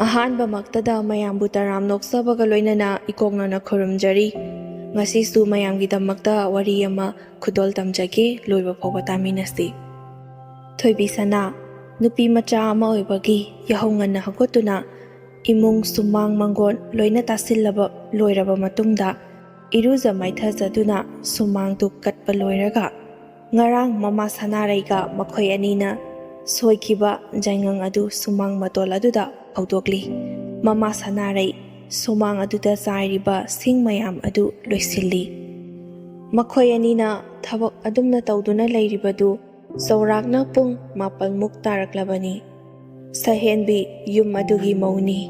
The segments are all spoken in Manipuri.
ꯑꯍꯥꯟꯕꯃꯛꯇꯗ ꯃꯌꯥꯝꯕꯨ ꯇꯔꯥꯝ ꯅꯣꯛꯆꯕꯒ ꯂꯣꯏꯅꯅ ꯏꯀꯣꯛꯅꯅ ꯈꯨꯔꯨꯝꯖꯔꯤ꯫ ꯉꯁꯤꯁꯨ ꯃꯌꯥꯝꯒꯤꯗꯃꯛꯇ ꯋꯥꯔꯤ ꯑꯃ ꯈꯨꯗꯣꯜ ꯇꯝꯖꯒꯦ, ꯂꯣꯏꯕ ꯐꯥꯎꯕ ꯇꯥꯃꯤꯟꯅꯁꯤ꯫ ꯊꯣꯏꯕꯤ ꯁꯅꯥ ꯅꯨꯄꯤ ꯃꯆꯥ ꯑꯃ ꯑꯣꯏꯕꯒꯤ ꯌꯥꯍꯧ ꯉꯟꯅ ꯍꯧꯒꯠꯇꯨꯅ ꯏꯃꯨꯡ ꯁꯨꯃꯥꯡ ꯃꯥꯡꯒꯣꯜ ꯂꯣꯏꯅ ꯇꯥꯁꯤꯜꯂꯕ ꯂꯣꯏꯔꯕ ꯃꯇꯨꯡꯗ ꯏꯔꯨꯖ ꯃꯥꯏꯊꯖꯗꯨꯅ ꯁꯨꯃꯥꯡꯗꯨ ꯀꯠꯄ ꯂꯣꯏꯔꯒ ꯉꯔꯥꯡ ꯃꯃꯥ ꯁꯅꯥꯔꯩꯒ ꯃꯈꯣꯏ ꯑꯅꯤꯅ ꯁꯣꯏꯈꯤꯕ ꯌꯥꯏꯉꯪ ꯑꯗꯨ ꯁꯨꯃꯥꯡ ꯃꯇꯣꯜ ꯑꯗꯨꯗ ꯐꯧꯗꯣꯛꯂꯤ꯫ ꯃꯃꯥ ꯁꯅꯥꯔꯩ ꯁꯨꯃꯥꯡ ꯑꯗꯨꯗ ꯆꯥꯏꯔꯤꯕ ꯁꯤꯡ ꯃꯌꯥꯝ ꯑꯗꯨ ꯂꯣꯏꯁꯤꯜꯂꯤ꯫ ꯃꯈꯣꯏ ꯑꯅꯤꯅ ꯊꯕꯛ ꯑꯗꯨꯝꯅ ꯇꯧꯗꯨꯅ ꯂꯩꯔꯤꯕꯗꯨ ꯆꯧꯔꯥꯛꯅ ꯄꯨꯡ 7ꯃꯨꯛ ꯇꯥꯔꯛꯂꯕꯅꯤ꯫ ꯁꯍꯦꯟꯕꯤ ꯌꯨꯝ ꯑꯗꯨꯒꯤ ꯃꯧꯅꯤ꯫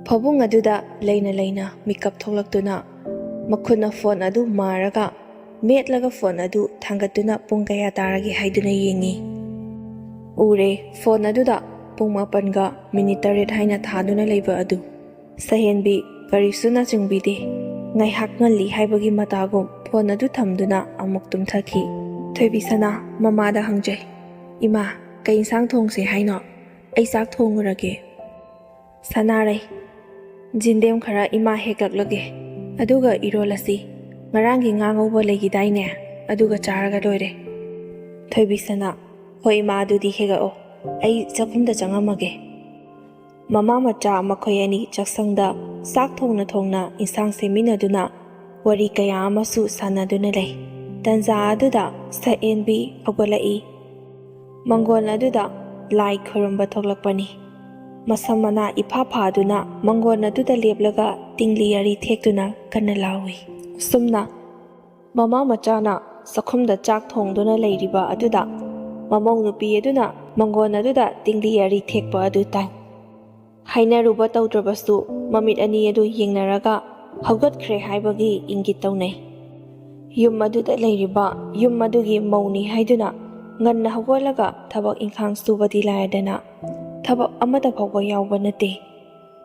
ꯐꯃꯨꯡ ꯑꯗꯨꯗ ꯂꯩꯅ ꯂꯩꯅ ꯃꯤꯀꯞ ꯊꯣꯛꯂꯛꯇꯨꯅ ꯃꯈꯨꯠꯅ ꯐꯣꯟ ꯑꯗꯨ ꯃꯥꯔꯒ ꯃꯦꯠꯂꯒ ꯐꯣꯟ ꯑꯗꯨ ꯊꯥꯡꯒꯠꯇꯨꯅ ꯄꯨꯡ ꯀꯌꯥ ꯇꯥꯔꯒꯦ ꯍꯥꯏꯗꯨꯅ ꯌꯦꯡꯉꯤ꯫ ꯎꯔꯦ ꯐꯣꯟ ꯑꯗꯨꯗ ꯄꯨꯡ 7:08 ꯍꯥꯏꯅ ꯊꯥꯗꯨꯅ ꯂꯩꯕ ꯑꯗꯨ꯫ ꯁꯍꯦꯟꯕꯤ ꯀꯔꯤꯁꯨ ꯅꯆꯤꯡꯕꯤꯗꯦ꯫ ꯉꯥꯏꯍꯥꯛ ꯉꯜꯂꯤ ꯍꯥꯏꯕꯒꯤ ꯃꯇꯥꯒꯨꯝ ꯐꯣꯟ ꯑꯗꯨ ꯊꯝꯗꯨꯅ ꯑꯃꯨꯛ ꯇꯨꯝꯊꯈꯤ꯫ ꯊꯣꯏꯕꯤ ꯁꯅꯥ ꯃꯃꯥꯗ ꯍꯪꯖꯩ, "ꯏꯃꯥ, ꯀꯩ ꯏꯟꯁꯥꯡ ꯊꯣꯡꯁꯦ ꯍꯥꯏꯅꯣ? ꯑꯩ ꯆꯥꯛ ꯊꯣꯡꯉꯨꯔꯒꯦ." ꯁꯅꯥꯔꯩ, ꯖꯤꯟꯗꯦꯝ ꯈꯔ ꯏꯃꯥ ꯍꯦꯛꯂꯛꯂꯒꯦ, ꯑꯗꯨꯒ ꯏꯔꯣꯜꯂꯁꯤ꯫ ꯉꯔꯥꯡꯒꯤ ꯉꯥ ꯉꯧꯕ ꯂꯩꯈꯤꯗꯥꯏꯅꯦ, ꯑꯗꯨꯒ ꯆꯥꯔꯒ ꯂꯣꯏꯔꯦ꯫ ꯊꯣꯏꯕꯤ ꯁꯅꯥ, ꯍꯣꯏ ꯏꯃꯥ, ꯑꯗꯨꯗꯤ ꯍꯦꯛꯂꯛꯑꯣ, ꯑꯩ ꯆꯥꯛꯈꯨꯝꯗ ꯆꯪꯉꯝꯃꯒꯦ꯫ ꯃꯃꯥ ꯃꯆꯥ ꯃꯈꯣꯏ ꯑꯅꯤ ꯆꯥꯛꯁꯪꯗ ꯆꯥꯛ ꯊꯣꯡꯅ ꯊꯣꯡꯅ ꯏꯟꯁꯥꯡ ꯁꯦꯝꯃꯤꯟꯅꯗꯨꯅ ꯋꯥꯔꯤ ꯀꯌꯥ ꯑꯃꯁꯨ ꯁꯥꯟꯅꯗꯨꯅ ꯂꯩ꯫ ꯇꯟꯖꯥ ꯑꯗꯨꯗ ꯁꯍꯦꯟꯕꯤ ꯍꯧꯒꯠꯂꯛꯏ꯫ ꯃꯪꯒꯣꯜ ꯑꯗꯨꯗ ꯂꯥꯏ ꯈꯨꯔꯨꯝꯕ ꯊꯣꯛꯂꯛꯄꯅꯤ꯫ ꯃꯁꯝ ꯃꯅꯥ ꯏꯐꯥ ꯐꯥꯗꯨꯅ ꯃꯪꯒꯣꯜ ꯑꯗꯨꯗ ꯂꯦꯞꯂꯒ ꯇꯤꯡꯂꯤ ꯑꯔꯤ ꯊꯦꯛꯇꯨꯅ ꯀꯟꯅ ꯂꯥꯎꯏ꯫ ꯁꯨꯝꯅ ꯃꯃꯥ ꯃꯆꯥꯅ ꯆꯥꯛꯈꯨꯝꯗ ꯆꯥꯛ ꯊꯣꯡꯗꯨꯅ ꯂꯩꯔꯤꯕ ꯑꯗꯨꯗ ꯃꯃꯧ ꯅꯨꯄꯤ ꯑꯗꯨꯅ ꯃꯪꯒꯣꯜ ꯑꯗꯨꯗ ꯇꯤꯡꯂꯤ ꯑꯔꯤ ꯊꯦꯛꯄ ꯑꯗꯨ ꯇꯥꯏ꯫ ꯍꯥꯏꯅꯔꯨꯕ ꯇꯧꯗ꯭ꯔꯕꯁꯨ ꯃꯃꯤꯠ ꯑꯅꯤ ꯑꯗꯨ ꯌꯦꯡꯅꯔꯒ ꯍꯧꯒꯠꯈ꯭ꯔꯦ ꯍꯥꯏꯕꯒꯤ ꯏꯪꯒꯤꯠ ꯇꯧꯅꯩ꯫ ꯌꯨꯝ ꯑꯗꯨꯗ ꯂꯩꯔꯤꯕ ꯌꯨꯝ ꯑꯗꯨꯒꯤ ꯃꯧꯅꯤ ꯍꯥꯏꯗꯨꯅ ꯉꯟꯅ ꯍꯧꯒꯠꯂꯒ ꯊꯕꯛ ꯏꯪꯈꯥꯡ ꯁꯨꯕꯗꯤ ꯂꯥꯏꯔꯗꯅ ꯊꯕꯛ ꯑꯃꯇ ꯐꯥꯎꯕ ꯌꯥꯎꯕ ꯅꯠꯇꯦ꯫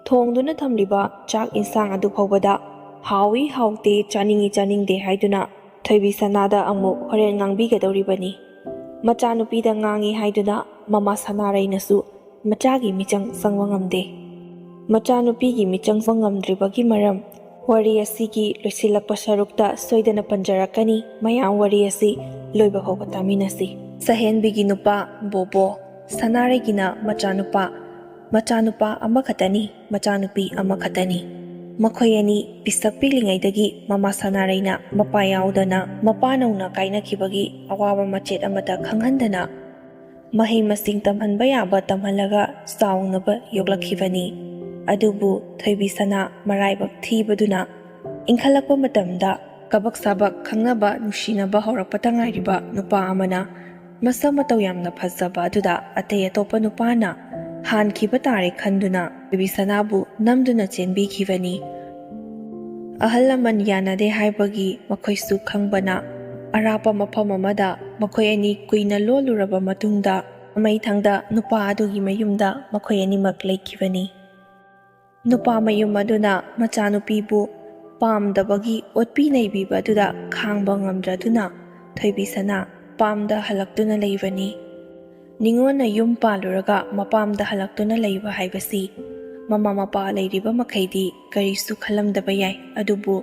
ꯊꯣꯡꯗꯨꯅ ꯊꯝꯂꯤꯕ ꯆꯥꯛ ꯏꯟꯁꯥꯡ ꯑꯗꯨ ꯐꯥꯎꯕꯗ ꯍꯥꯎꯏ ꯍꯥꯎꯇꯦ, ꯆꯥꯅꯤꯡꯏ ꯆꯥꯅꯤꯡꯗꯦ ꯍꯥꯏꯗꯨꯅ ꯊꯣꯏꯕꯤ ꯁꯅꯥꯗ ꯑꯃꯨꯛ ꯍꯣꯔꯦꯟ ꯉꯥꯡꯕꯤꯒꯗꯧꯔꯤꯕꯅꯤ꯫ ꯃꯆꯥꯅꯨꯄꯤꯗ ꯉꯥꯡꯏ ꯍꯥꯏꯗꯨꯅ ꯃꯃꯥ ꯁꯅꯥꯔꯩꯅꯁꯨ ꯃꯆꯥꯒꯤ ꯃꯤꯆꯪ ꯆꯪꯕ ꯉꯝꯗꯦ꯫ ꯃꯆꯥꯅꯨꯄꯤꯒꯤ ꯃꯤꯆꯪ ꯆꯪꯕ ꯉꯝꯗ꯭ꯔꯤꯕꯒꯤ ꯃꯔꯝ ꯋꯥꯔꯤ ꯑꯁꯤꯒꯤ ꯂꯣꯏꯁꯤꯜꯂꯛꯄ ꯁꯔꯨꯛꯇ ꯁꯣꯏꯗꯅ ꯄꯟꯖꯔꯛꯀꯅꯤ꯫ ꯃꯌꯥꯝ ꯋꯥꯔꯤ ꯑꯁꯤ ꯂꯣꯏꯕ ꯐꯥꯎꯕ ꯇꯥꯃꯤꯟꯅꯁꯤ꯫ ꯁꯍꯦꯟꯕꯤꯒꯤ ꯅꯨꯄꯥ ꯕꯣꯕꯣ, ꯁꯅꯥꯔꯩꯒꯤꯅ ꯃꯆꯥꯅꯨꯄꯥ ꯑꯃꯈꯛꯇꯅꯤ, ꯃꯆꯥꯅꯨꯄꯤ ꯑꯃꯈꯛꯇꯅꯤ꯫ ꯃꯈꯣꯏ ꯑꯅꯤ ꯄꯤꯁꯛ ꯄꯤꯛꯂꯤꯉꯩꯗꯒꯤ ꯃꯃꯥ ꯁꯅꯥꯔꯩꯅ ꯃꯄꯥ ꯌꯥꯎꯗꯅ ꯃꯄꯥ ꯅꯧꯅ ꯀꯥꯏꯅꯈꯤꯕꯒꯤ ꯑꯋꯥꯕ ꯃꯆꯦꯠ ꯑꯃꯠꯇ ꯈꯪꯍꯟꯗꯅ ꯃꯍꯩ ꯃꯁꯤꯡ ꯇꯝꯍꯟꯕ ꯌꯥꯕ ꯇꯝꯍꯜꯂꯒ ꯆꯥꯎꯅꯕ ꯌꯣꯛꯂꯛꯈꯤꯕꯅꯤ꯫ ꯑꯗꯨꯕꯨ ꯊꯣꯏꯕꯤ ꯁꯅꯥ ꯃꯔꯥꯏꯕꯛ ꯊꯤꯕꯗꯨꯅ ꯏꯟꯈꯠꯂꯛꯄ ꯃꯇꯝꯗ ꯀꯕꯛ ꯁꯥꯕꯛ ꯈꯪꯅꯕ ꯅꯨꯡꯁꯤꯅꯕ ꯍꯧꯔꯛꯄꯇ ꯉꯥꯏꯔꯤꯕ ꯅꯨꯄꯥ ꯑꯃꯅ ꯃꯁꯛ ꯃꯇꯧ ꯌꯥꯝꯅ ꯐꯖꯕ ꯑꯗꯨꯗ ꯑꯇꯩ ꯑꯇꯣꯞꯄ ꯅꯨꯄꯥꯅ ꯍꯥꯟꯈꯤꯕ ꯇꯥꯔꯦ ꯈꯟꯗꯨꯅ ꯊꯣꯏꯕꯤ ꯁꯅꯥꯕు ꯅꯝꯗꯨꯅ ꯆꯦꯟꯕꯤꯈꯤꯕꯅꯤ꯫ ꯑꯍꯜ ꯂꯃꯟ ꯌꯥꯅꯗꯦ ꯍꯥꯏꯕꯒꯤ ꯃꯈꯣꯏꯁꯨ ꯈꯪꯕꯅ ꯑꯔꯥꯞꯄ ꯃꯐꯝ ꯑꯃꯗ ꯃꯈꯣꯏ ꯑꯅꯤ ꯀꯨꯏꯅ ꯂꯣꯜꯂꯨꯔꯕ ꯃꯇꯨꯡꯗ ꯃꯃꯩꯊꯪꯗ ꯅꯨꯄꯥ ꯑꯗꯨꯒꯤ ꯃꯌꯨꯝꯗ ꯃꯈꯣꯏ ꯑꯅꯤꯃꯛ ꯂꯩꯈꯤꯕꯅꯤ꯫ ꯅꯨꯄꯥ ꯃꯌꯨꯝ ꯑꯗꯨꯅ ꯃꯆꯥꯅꯨꯄꯤꯕꯨ ꯄꯥꯝꯗꯕꯒꯤ ꯑꯣꯠꯄꯤ ꯅꯩꯕꯤꯕ ꯑꯗꯨꯗ ꯈꯥꯡꯕ ꯉꯝꯗ꯭ꯔꯗꯨꯅ ꯊꯣꯏꯕꯤ ꯁꯅꯥ ꯄꯥꯝꯗ ꯍꯜꯂꯛꯇꯨꯅ ꯂꯩꯕꯅꯤ꯫ ꯅꯤꯉꯣꯟꯅ ꯌꯨꯝ ꯄꯥꯜꯂꯨꯔꯒ ꯃꯄꯥꯝꯗ ꯍꯜꯂꯛꯇꯨꯅ ꯂꯩꯕ ꯍꯥꯏꯕꯁꯤ ꯃꯃꯥ ꯃꯄꯥ ꯂꯩꯔꯤꯕ ꯃꯈꯩꯗꯤ ꯀꯔꯤꯁꯨ ꯈꯜꯂꯝꯗꯕ ꯌꯥꯏ꯫ ꯑꯗꯨꯕꯨ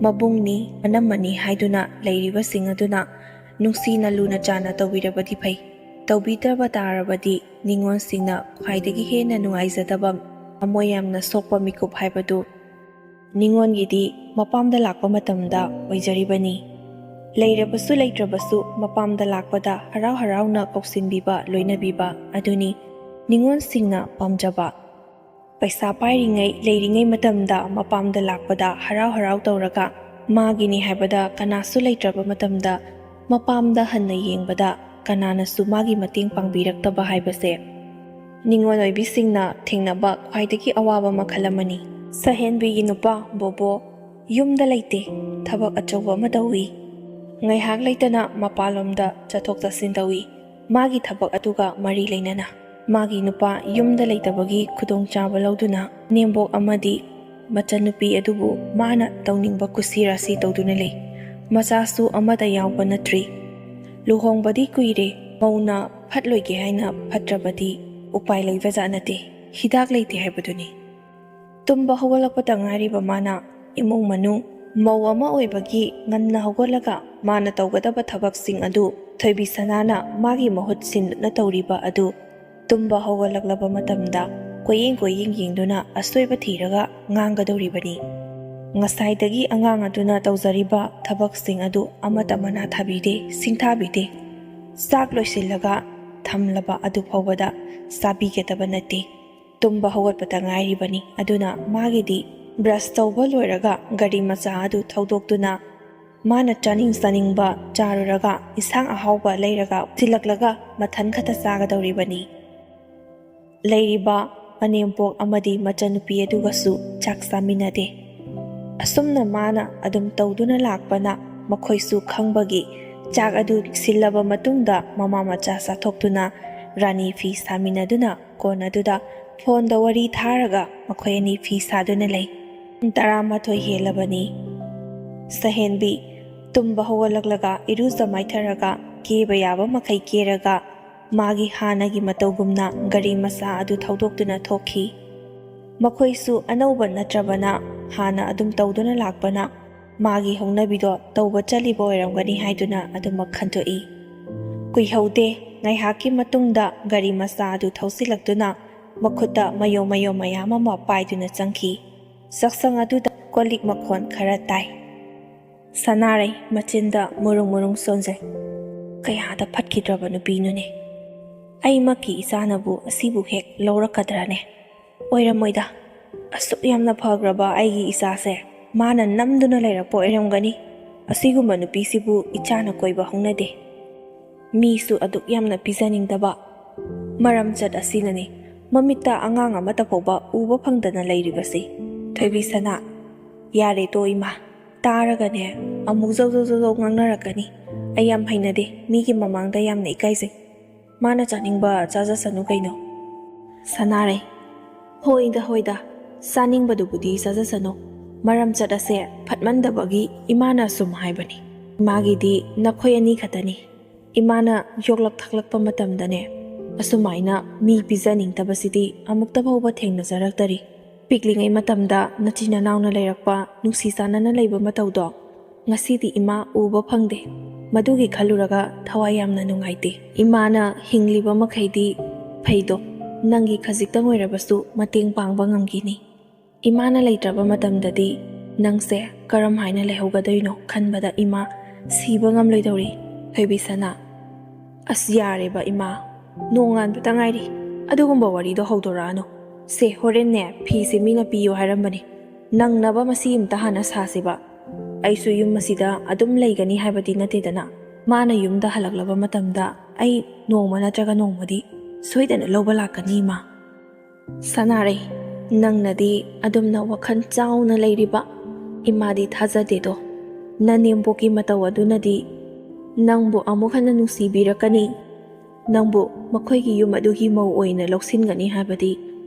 ꯃꯕꯨꯡꯅꯤ ꯃꯅꯝꯃꯅꯤ ꯍꯥꯏꯗꯨꯅ ꯂꯩꯔꯤꯕꯁꯤꯡ ꯑꯗꯨꯅ ꯅꯨꯡꯁꯤꯅ ꯂꯨꯅ ꯆꯥꯟꯅ ꯇꯧꯕꯤꯔꯕꯗꯤ ꯐꯩ꯫ ꯇꯧꯕꯤꯗ꯭ꯔꯕ ꯇꯥꯔꯕꯗꯤ ꯅꯤꯉꯣꯟꯁꯤꯡꯅ ꯈ꯭ꯋꯥꯏꯗꯒꯤ ꯍꯦꯟꯅ ꯅꯨꯡꯉꯥꯏꯖꯗꯕ, ꯊꯃꯣꯏ ꯌꯥꯝꯅ ꯁꯣꯛꯄ ꯃꯤꯀꯨꯞ ꯍꯥꯏꯕꯗꯨ ꯅꯤꯉꯣꯟꯒꯤꯗꯤ ꯃꯄꯥꯝꯗ ꯂꯥꯛꯄ ꯃꯇꯝꯗ ꯑꯣꯏꯖꯔꯤꯕꯅꯤ꯫ ꯂꯩꯔꯕꯁꯨ ꯂꯩꯇ꯭ꯔꯕꯁꯨ ꯃꯄꯥꯝꯗ ꯂꯥꯛꯄꯗ ꯍꯔꯥꯎ ꯍꯔꯥꯎꯅ ꯀꯧꯁꯤꯟꯕꯤꯕ, ꯂꯣꯏꯅꯕꯤꯕ ꯑꯗꯨꯅꯤ ꯅꯤꯉꯣꯟꯁꯤꯡꯅ ꯄꯥꯝꯖꯕ꯫ ꯄꯩꯁꯥ パꯏꯔꯤꯉꯩ ꯂꯩꯔꯤꯉꯩ ꯃꯇꯝꯗ ꯃꯄꯥꯝꯗ ꯂꯥꯛꯄꯗ ꯍꯔꯥꯎ ꯍꯔꯥꯎ ꯇꯧꯔꯒ ꯃꯥꯒꯤꯅꯤ ꯍꯥꯏꯕꯗ ꯀꯅꯥꯁꯨ ꯂꯩꯇ꯭ꯔꯕ ꯃꯇꯝꯗ ꯃꯄꯥꯝꯗ ꯍꯟꯅ ꯌꯦꯡꯕꯗ ꯀꯅꯥꯅꯁꯨ ꯃꯥꯒꯤ ꯃꯇꯦꯡ ꯄꯥꯡꯕꯤꯔꯛꯇꯕ ꯍꯥꯏꯕꯁꯦ ꯅꯤꯉꯣꯜ ꯑꯣꯏꯕꯤꯁꯤꯡꯅ ꯊꯦꯡꯅꯕ ꯈ꯭ꯋꯥꯏꯗꯒꯤ ꯑꯋꯥꯕ ꯃꯈꯜ ꯑꯃꯅꯤ꯫ ꯁꯍꯦꯟꯕꯤꯒꯤ ꯅꯨꯄꯥ ꯕꯣꯕꯣ ꯌꯨꯝꯗ ꯂꯩꯇꯦ, ꯊꯕꯛ ꯑꯆꯧꯕ ꯑꯃ ꯇꯧꯏ꯫ ꯉꯥꯏꯍꯥꯛ ꯂꯩꯇꯅ ꯃꯄꯥꯟꯂꯣꯝꯗ ꯆꯠꯊꯣꯛ ꯆꯠꯁꯤꯟ ꯇꯧꯏ, ꯃꯥꯒꯤ ꯊꯕꯛ ꯑꯗꯨꯒ ꯃꯔꯤ ꯂꯩꯅꯅ꯫ ꯃꯥꯒꯤ ꯅꯨꯄꯥ ꯌꯨꯝꯗ ꯂꯩꯇꯕꯒꯤ ꯈꯨꯗꯣꯡꯆꯥꯕ ꯂꯧꯗꯨꯅ ꯅꯦꯝꯕꯣꯛ ꯑꯃꯗꯤ ꯃꯆꯟꯅꯨꯄꯤ ꯑꯗꯨꯕꯨ ꯃꯥꯅ ꯇꯧꯅꯤꯡꯕ ꯀꯨꯁꯤ ꯔꯥꯁꯤ ꯇꯧꯗꯨꯅ ꯂꯩ꯫ ꯃꯆꯥꯁꯨ ꯑꯃꯠꯇ ꯌꯥꯎꯕ ꯅꯠꯇ꯭ꯔꯤ꯫ ꯂꯨꯍꯣꯡꯕꯗꯤ ꯀꯨꯏꯔꯦ, ꯃꯧꯅ ꯐꯠꯂꯣꯏꯒꯦ ꯍꯥꯏꯅ ꯐꯠꯇ꯭ꯔꯕꯗꯤ ꯎꯄꯥꯏ ꯂꯩꯕꯖꯥꯠ ꯅꯠꯇꯦ꯫ ꯍꯤꯗꯥꯛ ꯂꯩꯇꯦ ꯍꯥꯏꯕꯗꯨꯅꯤ꯫ ꯇꯨꯝꯕ ꯍꯧꯒꯠꯂꯛꯄꯗ ꯉꯥꯏꯔꯤꯕ ꯃꯥꯅ ꯏꯃꯨꯡ ꯃꯅꯨꯡ ꯃꯧ ꯑꯃ ꯑꯣꯏꯕꯒꯤ ꯉꯟꯅ ꯍꯧꯒꯠꯂꯒ ꯃꯥꯅ ꯇꯧꯒꯗꯕ ꯊꯕꯛꯁꯤꯡ ꯑꯗꯨ ꯊꯣꯏꯕꯤ ꯁꯅꯥꯅ ꯃꯥꯒꯤ ꯃꯍꯨꯠ ꯁꯤꯟꯗꯨꯅ ꯇꯧꯔꯤꯕ ꯑꯗꯨ ꯇꯨꯝꯕ ꯍꯧꯒꯠꯂꯛꯂꯕ ꯃꯇꯝꯗ ꯀꯣꯏꯌꯦꯡ ꯌꯦꯡꯗꯨꯅ ꯑꯁꯣꯏꯕ ꯊꯤꯔꯒ ꯉꯥꯡꯒꯗꯧꯔꯤꯕꯅꯤ꯫ ꯉꯁꯥꯏꯗꯒꯤ ꯑꯉꯥꯡ ꯑꯗꯨꯅ ꯇꯧꯖꯔꯤꯕ ꯊꯕꯛꯁꯤꯡ ꯑꯗꯨ ꯑꯃꯠꯇ ꯃꯅꯥ ꯊꯥꯕꯤꯗꯦ, ꯁꯤꯡꯊꯥꯕꯤꯗꯦ꯫ ꯆꯥꯛ ꯂꯣꯏꯁꯤꯜꯂꯒ ꯊꯝꯂꯕ ꯑꯗꯨ ꯐꯥꯎꯕꯗ ꯆꯥꯕꯤꯒꯗꯕ ꯅꯠꯇꯦ꯫ ꯇꯨꯝꯕ ꯍꯧꯒꯠꯄꯗ ꯉꯥꯏꯔꯤꯕꯅꯤ ꯑꯗꯨꯅ ꯃꯥꯒꯤꯗꯤ ꯕ꯭ꯔꯁ ꯇꯧꯕ ꯂꯣꯏꯔꯒ ꯒꯥꯔꯤ ꯃꯆꯥ ꯑꯗꯨ ꯊꯧꯗꯣꯛꯇꯨꯅ ꯃꯥꯅ ꯆꯥꯅꯤꯡꯕ ꯆꯥꯔꯨꯔꯒ ꯏꯟꯁꯥꯡ ꯑꯍꯥꯎꯕ ꯂꯩꯔꯒ ꯊꯤꯜꯂꯛꯂꯒ ꯃꯊꯟ ꯈꯛꯇ ꯆꯥꯒꯗꯧꯔꯤꯕꯅꯤ꯫ ꯂꯩꯔꯤꯕ ꯃꯅꯦꯝꯄꯣꯛ ꯑꯃꯗꯤ ꯃꯆꯟꯅꯨꯄꯤ ꯑꯗꯨꯒꯁꯨ ꯆꯥꯛ ꯆꯥꯃꯤꯟꯅꯗꯦ꯫ ꯑꯁꯨꯝꯅ ꯃꯥꯅ ꯑꯗꯨꯝ ꯇꯧꯗꯨꯅ ꯂꯥꯛꯄꯅ ꯃꯈꯣꯏꯁꯨ ꯈꯪꯕꯒꯤ ꯆꯥꯛ ꯑꯗꯨ ꯁꯤꯜꯂꯕ ꯃꯇꯨꯡꯗ ꯃꯃꯥ ꯃꯆꯥ ꯆꯥꯊꯣꯛꯇꯨꯅ ꯔꯥꯅꯤ ꯐꯤ ꯁꯥꯃꯤꯟꯅꯗꯨꯅ ꯀꯣꯟ ꯑꯗꯨꯗ ꯐꯣꯟꯗ ꯋꯥꯔꯤ ꯊꯥꯔꯒ ꯃꯈꯣꯏ ꯑꯅꯤ ꯐꯤ ꯁꯥꯗꯨꯅ ꯂꯩ꯫ 11 ꯍꯦꯜꯂꯕꯅꯤ꯫ ꯁꯍꯦꯟꯕꯤ ꯇꯨꯝꯕ ꯍꯧꯒꯠꯂꯛꯂꯒ ꯏꯔꯨꯖ ꯃꯥꯏꯊꯔꯒ ꯀꯦꯕ ꯌꯥꯕ ꯃꯈꯩ ꯀꯦꯔꯒ ꯃꯥꯒꯤ ꯍꯥꯟꯅꯒꯤ ꯃꯇꯧꯒꯨꯝꯅ ꯒꯥꯔꯤ ꯃꯆꯥ ꯑꯗꯨ ꯊꯧꯗꯣꯛꯇꯨꯅ ꯊꯣꯛꯈꯤ꯫ ꯃꯈꯣꯏꯁꯨ ꯑꯅꯧꯕ ꯅꯠꯇ꯭ꯔꯕꯅ ꯍꯥꯟꯅ ꯑꯗꯨꯝ ꯇꯧꯗꯨꯅ ꯂꯥꯛꯄꯅ ꯃꯥꯒꯤ ꯍꯧꯅꯕꯤꯗꯣ ꯇꯧꯕ ꯆꯠꯂꯤꯕ ꯑꯣꯏꯔꯝꯒꯅꯤ ꯍꯥꯏꯗꯨꯅ ꯑꯗꯨꯃꯛ ꯈꯟꯗꯣꯛꯏ꯫ ꯀꯨꯏꯍꯧꯗꯦ ꯉꯥꯏꯍꯥꯛꯀꯤ ꯃꯇꯨꯡꯗ ꯒꯥꯔꯤ ꯃꯆꯥ ꯑꯗꯨ ꯊꯧꯆꯤꯜꯂꯛꯇꯨꯅ ꯃꯈꯨꯠꯇ ꯃꯌꯣ ꯃꯌꯥꯝ ꯑꯃ ꯄꯥꯏꯗꯨꯅ ꯆꯪꯈꯤ꯫ ꯆꯥꯛꯁꯪ ꯑꯗꯨꯗ ꯀꯣꯜꯂꯤꯛ ꯃꯈꯣꯟ ꯈꯔ ꯇꯥꯏ꯫ ꯁꯅꯥꯔꯩ ꯃꯆꯤꯟꯗ ꯃꯨꯔꯨꯡ ꯁꯣꯟꯖꯩ꯫ ꯀꯌꯥꯗ ꯐꯠꯈꯤꯗ꯭ꯔꯕ ꯅꯨꯄꯤꯅꯨꯅꯦ꯫ ꯑꯩꯃꯛꯀꯤ ꯏꯆꯥꯅꯕꯨ ꯑꯁꯤꯕꯨ ꯍꯦꯛ ꯂꯧꯔꯛꯀꯗ꯭ꯔꯥꯅꯦ? ꯑꯣꯏꯔꯝꯃꯣꯏꯗ꯫ ꯑꯁꯨꯛ ꯌꯥꯝꯅ ꯐꯈ꯭ꯔꯕ ꯑꯩꯒꯤ ꯏꯆꯥꯁꯦ ꯃꯥꯅ ꯅꯝꯗꯨꯅ ꯂꯩꯔꯛꯄ ꯑꯣꯏꯔꯝꯒꯅꯤ꯫ ꯑꯁꯤꯒꯨꯝꯕ ꯅꯨꯄꯤꯁꯤꯕꯨ ꯏꯆꯥꯅ ꯀꯣꯏꯕ ꯍꯧꯅꯗꯦ꯫ ꯃꯤꯁꯨ ꯑꯗꯨꯛ ꯌꯥꯝꯅ ꯄꯤꯖꯅꯤꯡꯗꯕ ꯃꯔꯝꯆꯠ ꯑꯁꯤꯅꯅꯤ ꯃꯃꯤꯠꯇ ꯑꯉꯥꯡ ꯑꯃꯠꯇ ꯐꯥꯎꯕ ꯎꯕ ꯐꯪꯗꯅ ꯂꯩꯔꯤꯕꯁꯤ꯫ ꯊꯣꯏꯕꯤ ꯁꯅꯥ, ꯌꯥꯔꯦ ꯇꯣ ꯏꯃꯥ, ꯇꯥꯔꯒꯅꯦ ꯑꯃꯨꯛ ꯖꯧ ꯉꯥꯡꯅꯔꯛꯀꯅꯤ꯫ ꯑꯩ ꯌꯥꯝ ꯍꯩꯅꯗꯦ, ꯃꯤꯒꯤ ꯃꯃꯥꯡꯗ ꯌꯥꯝꯅ ꯏꯀꯥꯏꯖꯩ꯫ ꯃꯥꯅ ꯆꯥꯅꯤꯡꯕ ꯆꯥꯖꯁꯅꯨ ꯀꯩꯅꯣ꯫ ꯁꯅꯥꯔꯩ, ꯍꯣꯏꯗ ꯆꯥꯅꯤꯡꯕꯗꯨꯕꯨꯗꯤ ꯆꯥꯖꯁꯅꯨ꯫ ꯃꯔꯝꯆꯠ ꯑꯁꯦ ꯐꯠꯃꯟꯗꯕꯒꯤ ꯏꯃꯥꯅ ꯁꯨꯝ ꯍꯥꯏꯕꯅꯤ꯫ ꯏꯃꯥꯒꯤꯗꯤ ꯅꯈꯣꯏ ꯑꯅꯤ ꯈꯛꯇꯅꯤ꯫ ꯏꯃꯥꯅ ꯌꯣꯛꯂꯛ ꯊꯥꯛꯂꯛꯄ ꯃꯇꯝꯗꯅꯦ ꯑꯁꯨꯃꯥꯏꯅ ꯃꯤ ꯄꯤꯖꯅꯤꯡꯗꯕꯁꯤꯗꯤ ꯑꯃꯨꯛꯇ ꯐꯥꯎꯕ ꯊꯦꯡꯅꯖꯔꯛꯇꯔꯤ꯫ ꯄꯤꯛꯂꯤꯉꯩ ꯃꯇꯝꯗ ꯅꯆꯤꯟ ꯅꯅꯥꯎꯅ ꯂꯩꯔꯛꯄ ꯅꯨꯡꯁꯤ ꯆꯥꯟꯅꯅ ꯂꯩꯕ ꯃꯇꯧꯗꯣ ꯉꯁꯤꯗꯤ ꯏꯃꯥ ꯎꯕ ꯐꯪꯗꯦ꯫ ꯃꯗꯨꯒꯤ ꯈꯜꯂꯨꯔꯒ ꯊꯋꯥꯏ ꯌꯥꯝꯅ ꯅꯨꯡꯉꯥꯏꯇꯦ꯫ ꯏꯃꯥꯅ ꯍꯤꯡꯂꯤꯕ ꯃꯈꯩꯗꯤ ꯐꯩꯗꯣ ꯅꯪꯒꯤ ꯈꯖꯤꯛꯇꯪ ꯑꯣꯏꯔꯕꯁꯨ ꯃꯇꯦꯡ ꯄꯥꯡꯕ ꯉꯝꯈꯤꯅꯤ꯫ ꯏꯃꯥꯅ ꯂꯩꯇ꯭ꯔꯕ ꯃꯇꯝꯗꯗꯤ ꯅꯪꯁꯦ ꯀꯔꯝ ꯍꯥꯏꯅ ꯂꯩꯍꯧꯒꯗꯣꯏꯅꯣ ꯈꯟꯕꯗ ꯏꯃꯥ ꯁꯤꯕ ꯉꯝꯂꯣꯏꯗꯧꯔꯤ꯫ ꯊꯣꯏꯕꯤ ꯁꯅꯥ, ꯑꯁ ꯌꯥꯔꯦꯕ ꯏꯃꯥ, ꯅꯣꯡꯉꯥꯟꯕꯇ ꯉꯥꯏꯔꯤ, ꯑꯗꯨꯒꯨꯝꯕ ꯋꯥꯔꯤꯗꯣ ꯍꯧꯗꯣꯔꯛꯑꯅꯨ꯫ ꯁꯦ ꯍꯣꯔꯦꯟꯅꯦ ꯐꯤꯁꯦ ꯃꯤꯅ ꯄꯤꯌꯣ ꯍꯥꯏꯔꯝꯕꯅꯤ, ꯅꯪꯅꯕ ꯃꯁꯤ ꯑꯃꯇ ꯍꯥꯟꯅ ꯁꯥꯁꯤꯕ꯫ ꯑꯩꯁꯨ ꯌꯨꯝ ꯑꯁꯤꯗ ꯑꯗꯨꯝ ꯂꯩꯒꯅꯤ ꯍꯥꯏꯕꯗꯤ ꯅꯠꯇꯦꯗꯅ꯫ ꯃꯥꯅ ꯌꯨꯝꯗ ꯍꯜꯂꯛꯂꯕ ꯃꯇꯝꯗ ꯑꯩ ꯅꯣꯡꯃ ꯅꯠꯇ꯭ꯔꯒ ꯅꯣꯡꯃꯗꯤ ꯁꯣꯏꯗꯅ ꯂꯧꯕ ꯂꯥꯛꯀꯅꯤ ꯏꯃꯥ꯫ ꯁꯅꯥꯔꯩ, ꯅꯪꯅꯗꯤ ꯑꯗꯨꯝꯅ ꯋꯥꯈꯜ ꯆꯥꯎꯅ ꯂꯩꯔꯤꯕ ꯏꯃꯥꯗꯤ ꯊꯥꯖꯗꯦꯗꯣ꯫ ꯅꯅꯦꯝꯕꯣꯛꯀꯤ ꯃꯇꯧ ꯑꯗꯨꯅꯗꯤ ꯅꯪꯕꯨ ꯑꯃꯨꯛ ꯍꯟꯅ ꯅꯨꯡꯁꯤꯕꯤꯔꯛꯀꯅꯤ, ꯅꯪꯕꯨ ꯃꯈꯣꯏꯒꯤ ꯌꯨꯝ ꯑꯗꯨꯒꯤ ꯃꯧ ꯑꯣꯏꯅ ꯂꯧꯁꯤꯟꯒꯅꯤ ꯍꯥꯏꯕꯗꯤ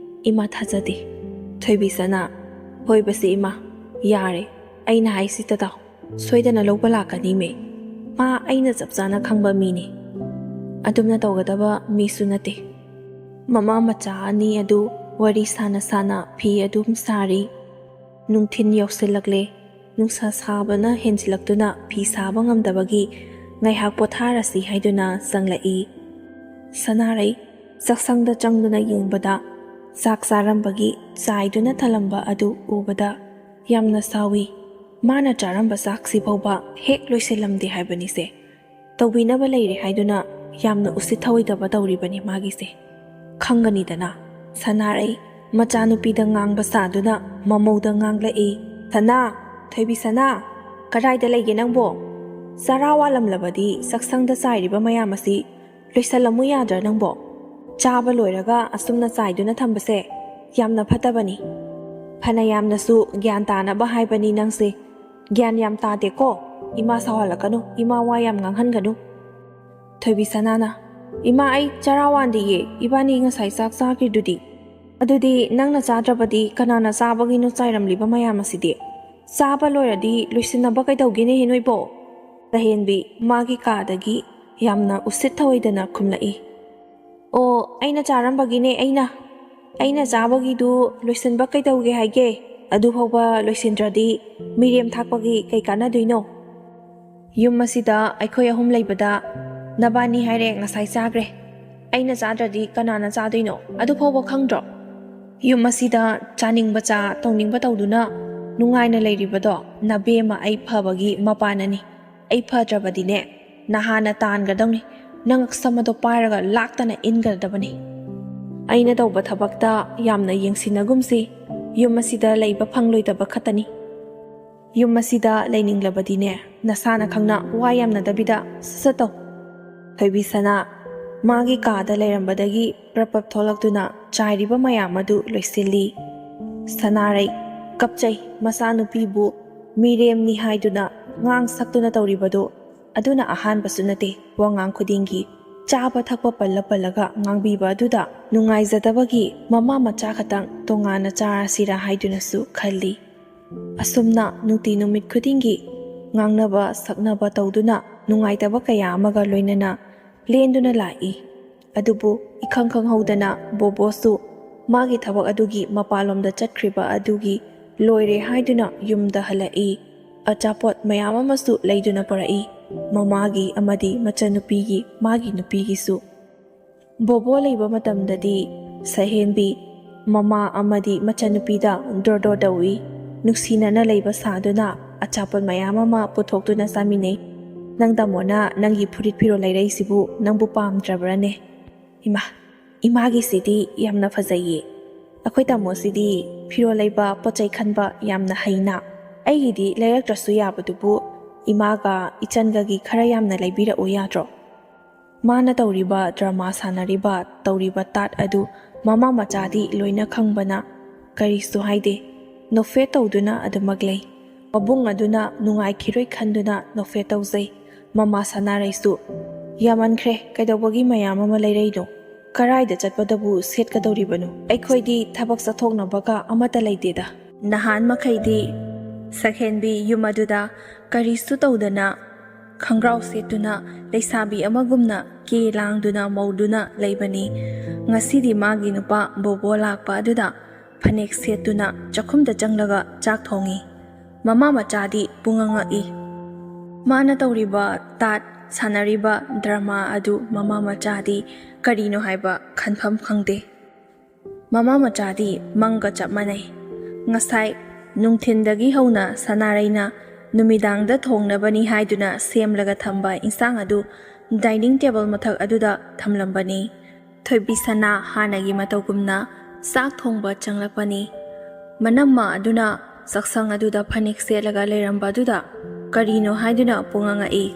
ꯏꯃꯥ ꯊꯥꯖꯗꯦ꯫ ꯊꯣꯏꯕꯤ ꯁꯅꯥ, ꯍꯣꯏꯕꯁꯦ ꯏꯃꯥ, ꯌꯥꯔꯦ, ꯑꯩꯅ ꯍꯥꯏꯁꯤꯇ ꯇꯥꯎ, ꯁꯣꯏꯗꯅ ꯂꯧꯕ ꯂꯥꯛꯀꯅꯤꯃꯦ꯫ ꯃꯥ ꯑꯩꯅ ꯆꯞ ꯆꯥꯅ ꯈꯪꯕ ꯃꯤꯅꯤ, ꯑꯗꯨꯝꯅ ꯇꯧꯒꯗꯕ ꯃꯤꯁꯨ ꯅꯠꯇꯦ꯫ ꯃꯃꯥ ꯃꯆꯥ ꯑꯅꯤ ꯑꯗꯨ ꯋꯥꯔꯤ ꯁꯥꯅ ꯐꯤ ꯑꯗꯨꯝ ꯁꯥꯔꯤ꯫ ꯅꯨꯡꯊꯤꯟ ꯌꯧꯁꯤꯜꯂꯛꯂꯦ꯫ ꯅꯨꯡꯁꯥ ꯁꯥꯕꯅ ꯍꯦꯟꯖꯤꯜꯂꯛꯇꯨꯅ ꯐꯤ ꯁꯥꯕ ꯉꯝꯗꯕꯒꯤ ꯉꯥꯏꯍꯥꯛ ꯄꯣꯊꯥꯔꯁꯤ ꯍꯥꯏꯗꯨꯅ ꯆꯪꯂꯛꯏ꯫ ꯁꯅꯥꯔꯩ ꯆꯥꯛꯁꯪꯗ ꯆꯪꯗꯨꯅ ꯌꯦꯡꯕꯗ ꯆꯥꯛ ꯆꯥꯔꯝꯕꯒꯤ ꯆꯥꯏꯗꯨꯅ ꯊꯜꯂꯝꯕ ꯑꯗꯨ ꯎꯕꯗ ꯌꯥꯝꯅ ꯁꯥꯎꯏ꯫ ꯃꯥꯅ ꯆꯥꯔꯝꯕ ꯆꯥꯛꯁꯤ ꯐꯥꯎꯕ ꯍꯦꯛ ꯂꯣꯏꯁꯤꯜꯂꯝꯗꯦ ꯍꯥꯏꯕꯅꯤꯁꯦ꯫ ꯇꯧꯕꯤꯅꯕ ꯂꯩꯔꯦ ꯍꯥꯏꯗꯨꯅ ꯌꯥꯝꯅ ꯎꯁꯤꯠ ꯊꯑꯣꯏꯗꯕ ꯇꯧꯔꯤꯕꯅꯤ ꯃꯥꯒꯤꯁꯦ꯫ ꯈꯪꯒꯅꯤꯗꯅ꯫ ꯁꯅꯥꯔꯩ ꯃꯆꯥꯅꯨꯄꯤꯗ ꯉꯥꯡꯕ ꯁꯥꯗꯨꯅ ꯃꯃꯧꯗ ꯉꯥꯡꯂꯛꯏ꯫ ꯁꯅꯥ, ꯊꯣꯏꯕꯤ ꯁꯅꯥ, ꯀꯗꯥꯏꯗ ꯂꯩꯒꯦ ꯅꯪꯕꯣ? ꯆꯔꯥ ꯋꯥꯜꯂꯝꯂꯕꯗꯤ ꯆꯥꯛꯁꯪꯗ ꯆꯥꯏꯔꯤꯕ ꯃꯌꯥꯝ ꯑꯁꯤ ꯂꯣꯏꯁꯜꯂꯝꯃꯨ ꯌꯥꯗ꯭ꯔꯥ ꯅꯪꯕꯣ? ꯆꯥꯕ ꯂꯣꯏꯔꯒ ꯑꯁꯨꯝꯅ ꯆꯥꯏꯗꯨꯅ ꯊꯝꯕꯁꯦ ꯌꯥꯝꯅ ꯐꯠꯇꯕꯅꯤ꯫ ꯐꯅ ꯌꯥꯝꯅꯁꯨ ꯒ꯭ꯌꯥꯟ ꯇꯥꯅꯕ ꯍꯥꯏꯕꯅꯤ ꯅꯪꯁꯦ, ꯒ꯭ꯌꯥꯟ ꯌꯥꯝ ꯇꯥꯗꯦꯀꯣ꯫ ꯏꯃꯥ ꯁꯥꯎꯍꯜꯂꯛꯀꯅꯨ, ꯏꯃꯥ ꯋꯥ ꯌꯥꯝ ꯉꯥꯡꯍꯟꯒꯅꯨ꯫ ꯊꯣꯏꯕꯤ ꯁꯅꯥꯅ, ꯏꯃꯥ ꯑꯩ ꯆꯔꯥ ꯋꯥꯟꯗꯤꯌꯦ, ꯏꯕꯥꯅꯤ ꯉꯁꯥꯏ ꯆꯥꯛ ꯆꯥꯈ꯭ꯔꯤꯗꯨꯗꯤ꯫ ꯑꯗꯨꯗꯤ ꯅꯪꯅ ꯆꯥꯗ꯭ꯔꯕꯗꯤ ꯀꯅꯥꯅ ꯆꯥꯕꯒꯤꯅꯣ ꯆꯥꯏꯔꯝꯂꯤꯕ ꯃꯌꯥꯝ ꯑꯁꯤꯗꯤ? ꯆꯥꯕ ꯂꯣꯏꯔꯗꯤ ꯂꯣꯏꯁꯤꯟꯅꯕ ꯀꯩꯗꯧꯒꯦꯅꯦꯍꯦ ꯅꯣꯏꯕꯣ? ꯁꯍꯦꯟꯕꯤ ꯃꯥꯒꯤ ꯀꯥꯗꯒꯤ ꯌꯥꯝꯅ ꯎꯁꯤꯠ ꯊꯑꯣꯏꯗꯅ ꯈꯨꯝꯂꯛꯏ꯫ ꯑꯣ, ꯑꯩꯅ ꯆꯥꯔꯝꯕꯒꯤꯅꯦ, ꯑꯩꯅ꯫ ꯑꯩꯅ ꯆꯥꯕꯒꯤꯗꯨ ꯂꯣꯏꯁꯤꯟꯕ ꯀꯩꯗꯧꯒꯦ ꯍꯥꯏꯒꯦ? ꯑꯗꯨ ꯐꯥꯎꯕ ꯂꯣꯏꯁꯤꯟꯗ꯭ꯔꯗꯤ ꯃꯤꯔꯦꯝ ꯊꯥꯛꯄꯒꯤ ꯀꯩ ꯀꯥꯟꯅꯗꯣꯏꯅꯣ? ꯌꯨꯝ ꯑꯁꯤꯗ ꯑꯩꯈꯣꯏ ꯑꯍꯨꯝ ꯂꯩꯕꯗ ꯅꯕꯥꯅꯤ ꯍꯥꯏꯔꯦ ꯉꯁꯥꯏ ꯆꯥꯈ꯭ꯔꯦ. ꯑꯩꯅ ꯆꯥꯗ꯭ꯔꯗꯤ ꯀꯅꯥꯅ ꯆꯥꯗꯣꯏꯅꯣ? ꯑꯗꯨ ꯐꯥꯎꯕ ꯈꯪꯗ꯭ꯔꯣ? ꯌꯨꯝ ꯑꯁꯤꯗ ꯆꯥꯅꯤꯡꯕ ꯆꯥ ꯇꯧꯅꯤꯡꯕ ꯇꯧꯗꯨꯅ ꯅꯨꯡꯉꯥꯏꯅ ꯂꯩꯔꯤꯕꯗꯣ ꯅꯕꯦꯝꯃ ꯑꯩ ꯐꯕꯒꯤ ꯃꯄꯥꯟꯅꯅꯤ. ꯑꯩ ꯐꯗ꯭ꯔꯕꯗꯤꯅꯦ ꯅꯍꯥꯟꯅ ꯇꯥꯟꯒꯗꯧꯅꯤ. ꯅꯪ ꯁꯝ ꯑꯗꯣ ꯄꯥꯏꯔꯒ ꯂꯥꯛꯇꯅ ꯏꯟꯒꯗꯕꯅꯤ. ꯑꯩꯅ ꯇꯧꯕ ꯊꯕꯛꯇ ꯌꯥꯝꯅ ꯌꯦꯡꯁꯤꯟꯅꯒꯨꯝꯁꯤ. ꯌꯨꯝ ꯑꯁꯤꯗ ꯂꯩꯕ ꯐꯪꯂꯣꯏꯗꯕ ꯈꯛꯇꯅꯤ. ꯌꯨꯝ ꯑꯁꯤꯗ ꯂꯩꯅꯤꯡꯂꯕꯗꯤꯅꯦ ꯅꯁꯥꯅ ꯈꯪꯅ ꯋꯥ ꯌꯥꯝꯅꯗꯕꯤꯗ ꯁꯠ ꯇꯧ. ꯊꯣꯏꯕꯤ ꯁꯅꯥ ꯃꯥꯒꯤ ꯀꯥꯗ ꯂꯩꯔꯝꯕꯗꯒꯤ ꯄ꯭ꯔꯞ ꯊꯣꯛꯂꯛꯇꯨꯅ ꯆꯥꯏꯔꯤꯕ ꯃꯌꯥꯝ ꯑꯗꯨ ꯂꯣꯏꯁꯤꯜꯂꯤ. ꯁꯅꯥꯔꯩ ꯀꯞꯆꯩ ꯃꯆꯥꯅꯨꯄꯤꯕꯨ ꯃꯤꯔꯦꯝꯅꯤ ꯍꯥꯏꯗꯨꯅ ꯉꯥꯡ ꯁꯛꯇꯨꯅ ꯇꯧꯔꯤꯕꯗꯨ ꯑꯗꯨꯅ ꯑꯍꯥꯟꯕꯁꯨ ꯅꯠꯇꯦ. ꯋꯥꯉꯥꯡ ꯈꯨꯗꯤꯡꯒꯤ ꯆꯥꯕ ꯊꯛꯄ ꯄꯜꯂꯒ ꯉꯥꯡꯕꯤꯕ ꯑꯗꯨꯗ ꯅꯨꯡꯉꯥꯏꯖꯗꯕꯒꯤ ꯃꯃꯥ ꯃꯆꯥ ꯈꯛꯇꯪ ꯇꯣꯉꯥꯟꯅ ꯆꯥꯔꯁꯤꯔꯥ ꯍꯥꯏꯗꯨꯅꯁꯨ ꯈꯜꯂꯤ. ꯑꯁꯨꯝꯅ ꯅꯨꯡꯇꯤ ꯅꯨꯃꯤꯠ ꯈꯨꯗꯤꯡꯒꯤ ꯉꯥꯡꯅꯕ ꯁꯛꯅꯕ ꯇꯧꯗꯨꯅ ꯅꯨꯡꯉꯥꯏꯇꯕ ꯀꯌꯥ ꯑꯃꯒ ꯂꯣꯏꯅꯅ ꯂꯦꯟꯗꯨꯅ ꯂꯥꯛꯏ. ꯑꯗꯨꯕꯨ ꯏꯈꯪ ꯈꯪꯍꯧꯗꯅ ꯕꯣꯕꯣꯁꯨ ꯃꯥꯒꯤ ꯊꯕꯛ ꯑꯗꯨꯒꯤ ꯃꯄꯥꯟꯂꯣꯝꯗ ꯆꯠꯈ꯭ꯔꯤꯕ ꯑꯗꯨꯒꯤ ꯂꯣꯏꯔꯦ ꯍꯥꯏꯗꯨꯅ ꯌꯨꯝꯗ ꯍꯜꯂꯛꯏ. ꯑꯆꯥꯄꯣꯠ ꯃꯌꯥꯝ ꯑꯃꯁꯨ ꯂꯩꯗꯨꯅ ꯄꯨꯔꯛꯏ. ꯃꯃꯥꯒꯤ ꯑꯃꯗꯤ ꯃꯆꯟꯅꯨꯄꯤꯒꯤ ꯃꯥꯒꯤ ꯅꯨꯄꯤꯒꯤꯁꯨ. ꯕꯣꯕꯣ ꯂꯩꯕ ꯃꯇꯝꯗꯗꯤ ꯁꯍꯦꯟꯕꯤ ꯃꯃꯥ ꯑꯃꯗꯤ ꯃꯆꯟꯅꯨꯄꯤꯗ ꯗꯣꯔ ꯇꯧꯏ. ꯅꯨꯡꯁꯤꯅꯅ ꯂꯩꯕ ꯁꯥꯗꯨꯅ ꯑꯆꯥꯄꯣꯠ ꯃꯌꯥꯝ ꯑꯃ ꯄꯨꯊꯣꯛꯇꯨꯅ ꯆꯥꯃꯤꯟꯅꯩ. ꯅꯪ ꯇꯥꯃꯣꯅ ꯅꯪꯒꯤ ꯐꯨꯔꯤꯠ ꯐꯤꯔꯣꯜ ꯂꯩꯔꯛꯏꯁꯤꯕꯨ ꯅꯪꯕꯨ ꯄꯥꯝꯗ꯭ꯔꯕ꯭ꯔꯅꯦ? ꯏꯃꯥꯒꯤꯁꯤꯗꯤ ꯌꯥꯝꯅ ꯐꯖꯩꯌꯦ. ꯑꯩꯈꯣꯏ ꯇꯥꯃꯣꯁꯤꯗꯤ ꯐꯤꯔꯣꯜ ꯂꯩꯕ ꯄꯣꯠꯆꯩ ꯈꯟꯕ ꯌꯥꯝꯅ ꯍꯩꯅ. ꯑꯩꯒꯤꯗꯤ ꯂꯩꯔꯛꯇ꯭ꯔꯁꯨ ꯌꯥꯕꯗꯨꯕꯨ ꯏꯃꯥꯒ ꯏꯆꯟꯒꯒꯤ ꯈꯔ ꯌꯥꯝꯅ ꯂꯩꯕꯤꯔꯛꯎ ꯌꯥꯗ꯭ꯔꯣ? ꯃꯥꯅ ꯇꯧꯔꯤꯕ ꯗ꯭ꯔꯃꯥ ꯁꯥꯟꯅꯔꯤꯕ ꯇꯧꯔꯤꯕ ꯇꯥꯠ ꯑꯗꯨ ꯃꯃꯥ ꯃꯆꯥꯗꯤ ꯂꯣꯏꯅ ꯈꯪꯕꯅ ꯀꯔꯤꯁꯨ ꯍꯥꯏꯗꯦ. ꯅꯣꯛꯐꯦꯠ ꯇꯧꯗꯨꯅ ꯑꯗꯨꯃꯛ ꯂꯩ. ꯃꯕꯨꯡ ꯑꯗꯨꯅ ꯅꯨꯡꯉꯥꯏꯈꯤꯔꯣꯏ ꯈꯟꯗꯨꯅ ꯅꯣꯛꯐꯦꯠ ꯇꯧꯖꯩ. ꯃꯃꯥ ꯁꯅꯥꯔꯩꯁꯨ ꯌꯥꯝꯃꯟꯈ꯭ꯔꯦ ꯀꯩꯗꯧꯕꯒꯤ ꯃꯌꯥꯝ ꯑꯃ ꯂꯩꯔꯛꯏꯅꯣ? ꯀꯔꯥꯏꯗ ꯆꯠꯄꯗꯕꯨ ꯁꯦꯠꯀꯗꯧꯔꯤꯕꯅꯣ? ꯑꯩꯈꯣꯏꯗꯤ ꯊꯕꯛ ꯆꯠꯊꯣꯛꯅꯕꯒ ꯑꯃꯠꯇ ꯂꯩꯇꯦꯗ. ꯅꯍꯥꯟ ꯃꯈꯩꯗꯤ ꯁꯛꯍꯦꯟꯕꯤ ꯌꯨꯝ ꯑꯗꯨꯗ ꯀꯔꯤꯁꯨ ꯇꯧꯗꯅ ꯈꯪꯒ꯭ꯔꯥꯎ ꯁꯦꯠꯇꯨꯅ ꯂꯩꯁꯥꯕꯤ ꯑꯃꯒꯨꯝꯅ ꯀꯦ ꯂꯥꯡꯗꯨꯅ ꯃꯧꯗꯨꯅ ꯂꯩꯕꯅꯤ. ꯉꯁꯤꯗꯤ ꯃꯥꯒꯤ ꯅꯨꯄꯥ ꯕꯣꯕꯣ ꯂꯥꯛꯄ ꯑꯗꯨꯗ ꯐꯅꯦꯛ セꯠꯇꯨꯅ ꯆꯥꯛꯈꯨꯝꯗ ꯆꯪꯂꯒ ꯆꯥꯛ ꯊꯣꯡꯏ. ꯃꯃꯥ ꯃꯆꯥꯗꯤ ꯄꯨꯡꯉꯛꯉꯛꯏ. ꯃꯥꯅ ꯇꯧꯔꯤꯕ ꯇꯥꯠ ꯁꯥꯟꯅꯔꯤꯕ ꯗ꯭ꯔꯃꯥ ꯑꯗꯨ ꯃꯃꯥ ꯃꯆꯥꯗꯤ ꯀꯔꯤꯅꯣ ꯍꯥꯏꯕ ꯈꯟꯐꯝ ꯈꯪꯗꯦ. ꯃꯃꯥ ꯃꯆꯥꯗꯤ ꯃꯪꯒ ꯆꯞ ꯃꯥꯟꯅꯩ. ꯉꯁꯥꯏ ꯅꯨꯡꯊꯤꯟꯗꯒꯤ ꯍꯧꯅ ꯁꯅꯥꯔꯩꯅ ꯅꯨꯃꯤꯗꯥꯡꯗ ꯊꯣꯡꯅꯕꯅꯤ ꯍꯥꯏꯗꯨꯅ ꯁꯦꯝꯂꯒ ꯊꯝꯕ ꯏꯟꯁꯥꯡ ꯑꯗꯨ ꯗꯥꯏꯅꯤꯡ ꯇꯦꯕꯜ ꯃꯊꯛ ꯑꯗꯨꯗ ꯊꯝꯂꯝꯕꯅꯤ. ꯊꯣꯏꯕꯤ ꯁꯅꯥ ꯍꯥꯟꯅꯒꯤ ꯃꯇꯧꯒꯨꯝꯅ ꯆꯥꯛ ꯊꯣꯡꯕ ꯆꯪꯂꯛꯄꯅꯤ. ꯃꯅꯝꯃ ꯑꯗꯨꯅ ꯆꯥꯛꯁꯪ ꯑꯗꯨꯗ ꯐꯅꯦꯛ ꯁꯦꯠꯂꯒ ꯂꯩꯔꯝꯕ ꯑꯗꯨꯗ ꯀꯔꯤꯅꯣ ꯍꯥꯏꯗꯨꯅ ꯄꯨꯡꯉꯛꯉꯛꯏ.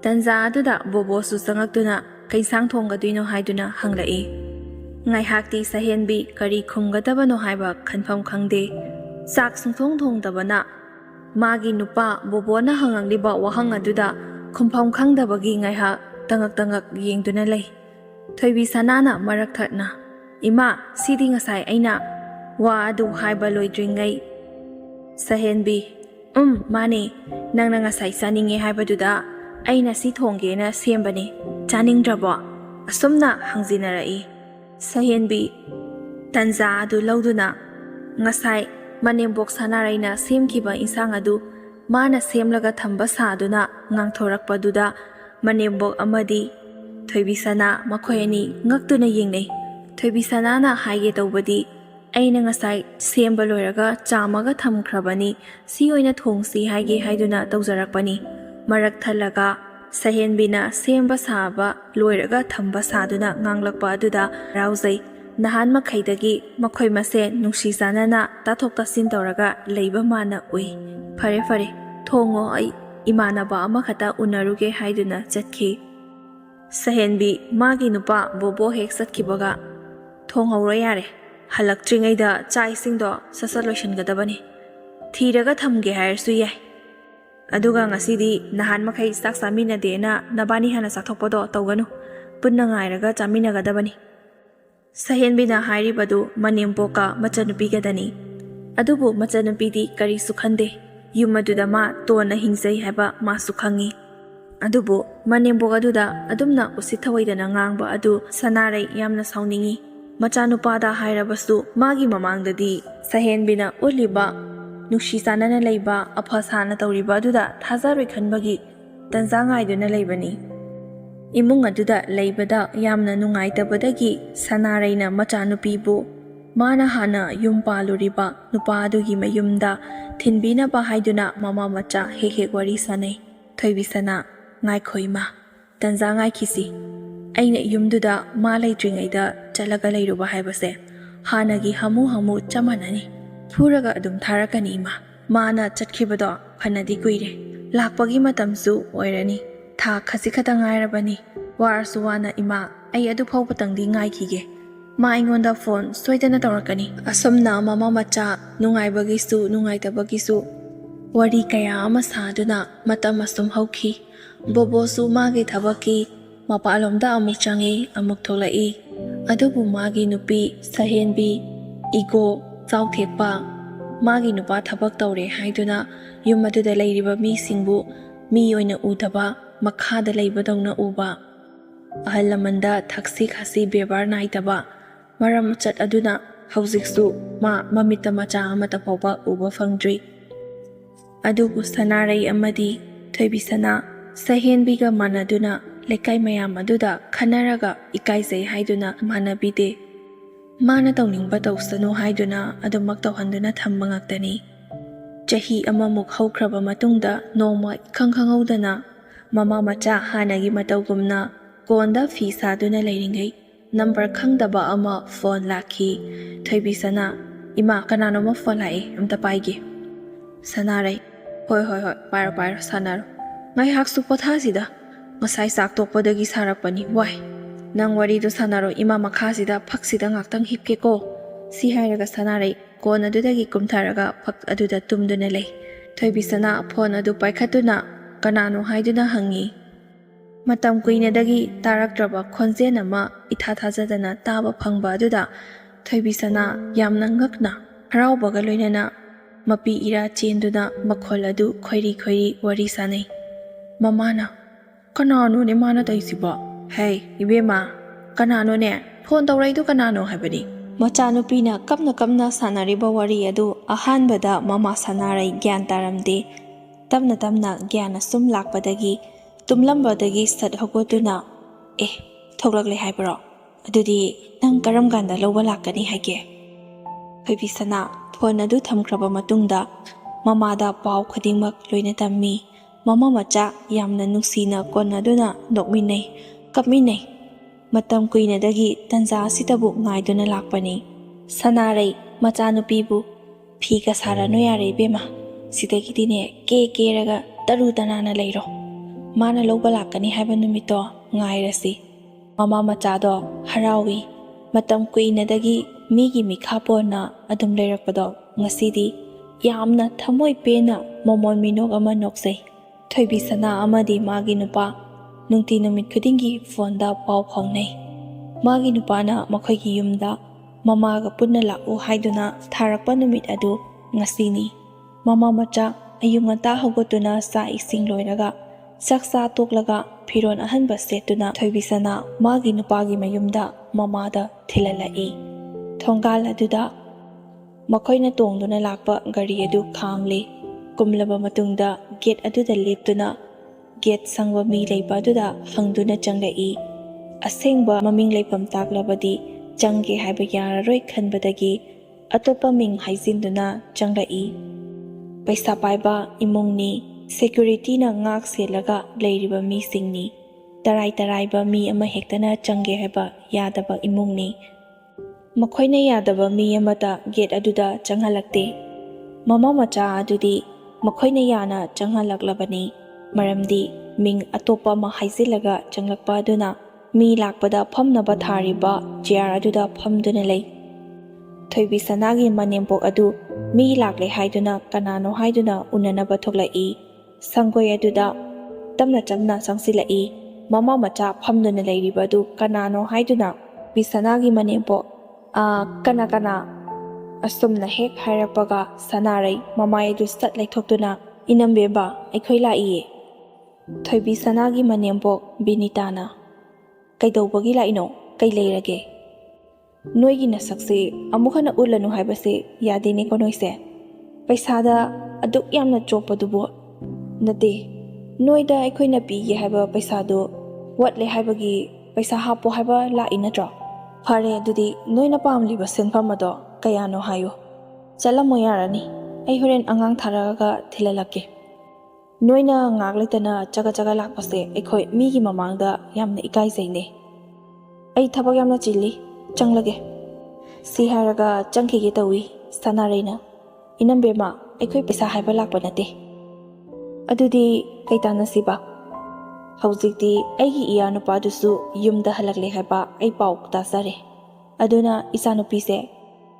ꯇꯟꯖꯥ ꯑꯗꯨꯗ ꯕꯣꯕꯣꯁꯨ ꯆꯪꯉꯛꯇꯨꯅ ꯀꯩꯁꯥꯡ ꯊꯣꯡꯒꯗꯣꯏꯅꯣ ꯍꯥꯏꯗꯨꯅ ꯍꯪꯂꯛꯏ. ꯉꯥꯏꯍꯥꯛꯇꯤ ꯁꯍꯦꯟꯕꯤ ꯀꯔꯤ ꯈꯨꯝꯒꯗꯕꯅꯣ ꯍꯥꯏꯕ ꯈꯟꯐꯝ ꯈꯪꯗꯦ. ꯆꯥꯛ ꯁꯨꯡꯊꯣꯡ ꯊꯣꯡꯗꯕꯅ ꯃꯥꯒꯤ ꯅꯨꯄꯥ ꯕꯣꯕꯣꯅ ꯍꯪꯉꯛꯂꯤꯕ ꯋꯥꯍꯪ ꯑꯗꯨꯗ ꯈꯨꯝꯐꯝ ꯈꯪꯗꯕꯒꯤ ꯉꯥꯏꯍꯥꯛ ꯇꯉꯛ ꯌꯦꯡꯗꯨꯅ ꯂꯩ. ꯊꯣꯏꯕꯤ ꯁꯅꯥꯅ ꯃꯔꯛ ꯊꯠꯅ "ꯏꯃꯥ, ꯁꯤꯗꯤ ꯉꯁꯥꯏ ꯑꯩꯅ ꯋꯥ ꯑꯗꯨ ꯍꯥꯏꯕ ꯂꯣꯏꯗ꯭ꯔꯤꯉꯩ." ꯁꯍꯦꯟꯕꯤ ꯃꯥꯅꯦ, ꯅꯪꯅ ꯉꯁꯥꯏ ꯆꯥꯅꯤꯡꯉꯦ ꯍꯥꯏꯕꯗꯨꯗ ꯑꯩꯅ ꯁꯤ ꯊꯣꯡꯒꯦꯅ ꯁꯦꯝꯕꯅꯦ. ꯆꯥꯅꯤꯡꯗ꯭ꯔꯕꯣ?" ꯑꯁꯨꯝꯅ ꯍꯪꯖꯤꯟꯅꯔꯛꯏ. ꯁꯍꯦꯟꯕꯤ ꯇꯟꯖꯥ ꯑꯗꯨ ꯂꯧꯗꯨꯅ ꯉꯁꯥꯏ ꯃꯅꯦꯝꯕꯣꯛ ꯁꯅꯥꯔꯩꯅ ꯁꯦꯝꯈꯤꯕ ꯏꯟꯁꯥꯡ ꯑꯗꯨ ꯃꯥꯅ ꯁꯦꯝꯂꯒ ꯊꯝꯕ ꯁꯥꯗꯨꯅ ꯉꯥꯡꯊꯣꯔꯛꯄꯗꯨꯗ ꯃꯅꯦꯝꯕꯣꯛ ꯑꯃꯗꯤ ꯊꯣꯏꯕꯤ ꯁꯅꯥ ꯃꯈꯣꯏ ꯑꯅꯤ ꯉꯛꯇꯨꯅ ꯌꯦꯡꯅꯩ. ꯊꯣꯏꯕꯤ ꯁꯅꯥꯅ ꯍꯥꯏꯒꯦ ꯇꯧꯕꯗꯤ "ꯑꯩꯅ ꯉꯁꯥꯏ ꯁꯦꯝꯕ ꯂꯣꯏꯔꯒ ꯆꯥꯝꯃꯒ ꯊꯝꯈ꯭ꯔꯕꯅꯤ, ꯁꯤ ꯑꯣꯏꯅ ꯊꯣꯡꯁꯤ ꯍꯥꯏꯒꯦ ꯍꯥꯏꯗꯨꯅ ꯇꯧꯖꯔꯛꯄꯅꯤ." ꯃꯔꯛ ꯊꯠꯂꯒ ꯁꯍꯦꯟꯕꯤꯅ ꯁꯦꯝꯕ ꯁꯥꯕ ꯂꯣꯏꯔꯒ ꯊꯝꯕ ꯁꯥꯗꯨꯅ ꯉꯥꯡꯂꯛꯄ ꯑꯗꯨꯗ ꯍꯔꯥꯎꯖꯩ. ꯅꯍꯥꯟ ꯃꯈꯩꯗꯒꯤ ꯃꯈꯣꯏ ꯃꯁꯦꯟ ꯅꯨꯡꯁꯤ ꯆꯥꯟꯅꯅ ꯇꯥꯊꯣꯛ ꯇꯥꯁꯤꯟ ꯇꯧꯔꯒ ꯂꯩꯕ ꯃꯥꯅ ꯎꯏ. ꯐꯔꯦ ꯊꯣꯡꯉꯣ, ꯑꯩ ꯏꯃꯥꯟꯅꯕ ꯑꯃꯈꯛꯇ ꯎꯅꯔꯨꯒꯦ ꯍꯥꯏꯗꯨꯅ ꯆꯠꯈꯤ. ꯁꯍꯦꯟꯕꯤ ꯃꯥꯒꯤ ꯅꯨꯄꯥ ꯕꯣꯕꯣ ꯍꯦꯛ ꯆꯠꯈꯤꯕꯒ "ꯊꯣꯡꯍꯧꯔꯣ ꯌꯥꯔꯦ, ꯍꯜꯂꯛꯇ꯭ꯔꯤꯉꯩꯗ ꯆꯥꯛ ꯏꯁꯤꯡꯗꯣ ꯁꯠ ꯂꯣꯏꯁꯤꯟꯒꯗꯕꯅꯤ. ꯊꯤꯔꯒ ꯊꯝꯒꯦ ꯍꯥꯏꯔꯁꯨ ꯌꯥꯏ. ꯑꯗꯨꯒ ꯉꯁꯤꯗꯤ ꯅꯍꯥꯟ ꯃꯈꯩ ꯆꯥꯛ ꯆꯥꯃꯤꯟꯅꯗꯦꯅ ꯅꯕꯥꯅꯤ ꯍꯥꯟꯅ ꯆꯥꯊꯣꯛꯄꯗꯣ ꯇꯧꯒꯅꯨ. ꯄꯨꯟꯅ ꯉꯥꯏꯔꯒ ꯆꯥꯃꯤꯟꯅꯒꯗꯕꯅꯤ." ꯁꯍꯦꯟꯕꯤꯅ ꯍꯥꯏꯔꯤꯕꯗꯨ ꯃꯅꯦꯝꯄꯣꯛꯀ ꯃꯆꯟꯅꯨꯄꯤꯒꯗꯅꯤ. ꯑꯗꯨꯕꯨ ꯃꯆꯟꯅꯨꯄꯤꯗꯤ ꯀꯔꯤꯁꯨ ꯈꯟꯗꯦ. ꯌꯨꯝ ꯑꯗꯨꯗ ꯃꯥ ꯇꯣꯟꯅ ꯍꯤꯡꯖꯩ ꯍꯥꯏꯕ ꯃꯥꯁꯨ ꯈꯪꯉꯤ. ꯑꯗꯨꯕꯨ ꯃꯅꯦꯝꯕꯣꯛ ꯑꯗꯨꯗ ꯑꯗꯨꯝꯅ ꯎꯁꯤꯠ ꯊꯑꯣꯏꯗꯅ ꯉꯥꯡꯕ ꯑꯗꯨ ꯁꯅꯥꯔꯩ ꯌꯥꯝꯅ ꯁꯥꯎꯅꯤꯡꯉꯤ. Machanupada hairabasu magi mamangdadi sahenbina uliba nuksi sanana leiba aphasana tauriba aduda thazaroi khanbagi tanjangai duna leibani. Imung aduda leibada yamna nungaitabadagi sanareina machanupibu mana hana yumpaluriba nupa adugi myamda thinbinaba haiduna mama macha hek wari sanai. Thoibisana ngaikhoima tanjangai khisi aina yumduda ma leitringeida chalaga leiruba haibase hanagi hamu chamanani phuraga adum tharakani ima mana chatkhibodo phanadi kuire lakpagi matamsu oirani tha khasi khata ngairabani warsu wana ima ai adu phau patangdi ngai khige ma ingonda phone soidana tawrakani asomna mama macha nungaibagisu nungaitabagi wari kaya ama saduna matam asum hauki bobosu magi thabaki mapalomda amuk changi amuk tholai adubu magi nupi sahenbi igo chauthekpa magi nupa thabak tawre haiduna yum aduda leiriba mi singbu mi oina udaba makhada leibadawna uba ahalamanda thaksi khasi bebar naitaba maram chat aduna haujiksu ma mamita macha amata phawba uba fangdri adubu sanarei amadi thoibisana sahenbiga manaduna lekai mayam aduda khanaraga ikaisei haiduna manabide mana tawningba tawsanu haiduna adumak tawhanduna thamba ngaktani chahi amamuk haukraba matungda noma khangkhangaudana mama macha hanagi matawgumna konda fi saduna leiringei number khangdaba ama phone lakhi thoibisana ima kanano ma phone lai amta paige sanarei hoi pairo sanaro ngai haksu potha Masai sak tokpadagi sarakpani wai nang wari do sanaro ima makhasida phaksida ngaktang hipke ko si hairaga sanare kon adudagi kumtharaga phak aduda tumduna lei thoibisana phone adu paikhatuna kanano haiduna hangi matam kuinadagi taraktraba khonjen ama itha thajadana taba phangba aduda thoibisana yamna ngakna haraubaga loinana mapi ira chenduna makhol adu khoiri wari sanai mamana kanano ne mana taisiba hey ibema kanano ne phone tawraidu kanano habani machanupina kapna sanariba wari adu ahanbada mama sanarai gyan taramde tamna gyana sum lakpadagi tumlambadagi sat hogotuna thoglakle haibro adudi nang karam ganda loba lakani haike thoibisana phone adu thamkraba matungda mamada paw khudingmak loina tammi mama macha yamna nuksina konaduna nokminai kapminai matam kuinadagi tanja sitabu ngaiduna lakpani sanarei machanupibu phiga sarano yare bema sidagidine ke raga taru tanana leiro mana loba lakani haiba numito ngairasi mama macha do harawi matam kuinadagi migi mikhapona adum leirakpado ngasidi yamna thamoi pena momon minog ama noksei thoibisana amadi magi nupa nungti numit khudingi phone da paw phawnai magi nupana makhoigi yumda mamaga punna la'u haiduna tharakpa numit adu ngasini mama macha ayungata hogotuna sa ising loiraga saksa toklaga phiron ahanba setuna thoibisana magi nupagi mayumda mamada thilalai thongal aduda makhoina tongduna lakpa gari adu khangli kumlaba matungda gate aduda leptuna gate sangwa mi leiba aduda hangduna changlai asengba maming leipam taklabadi changge haiba yararoi khanbadagi atopa ming haijinduna changlai paisa paiba imungni security na ngak selaga leiriba mi singni tarai ba mi ama hektana changge haiba yadaba imungni makhoina yadaba mi amata gate aduda changhalakte mama macha adudi makhoina yana changhalaklabani maramdi ming atopa ma haizilaga changlakpa aduna mi lakpada pumnaba thariba chair aduda phamduna lei thoibisanagi manempok adu mi lakle haiduna kanano haiduna unanaba thoklai sangoi aduda tamna chamna sangsilai mama macha phamduna leiriba adu kanano haiduna bisanagi manempok kana asumna hek hairapaga sanarei mamai du sat leithokduna inambeba aikhoi lai thoibi sanagi manempok binitana kaidobagi laino kai leirage Noigi nasakse amuk hana ulanu haibase yadene ko noise. Paisada aduk yamna chokpadubo nate noida aikoina pige haiba paisado watle haibagi paisa hapo haiba lai natro. Fare adudi noina pamliba senfam ado kayano hayo. Chalamo yarani ai horen angang tharaga thilalake. Noina ngagletana jaga lakpase aikoi migi mamangda yamna ikai zaine. Ai thabak yamna chili changlage. Si haraga changkhige tawi sanarena. Inambema aikoi paisa haiba lakpa nate. Adudi kaitana siba. Haujikti aigi iya nupadusu yumda halakle haiba ai pau tasare. Aduna isanupise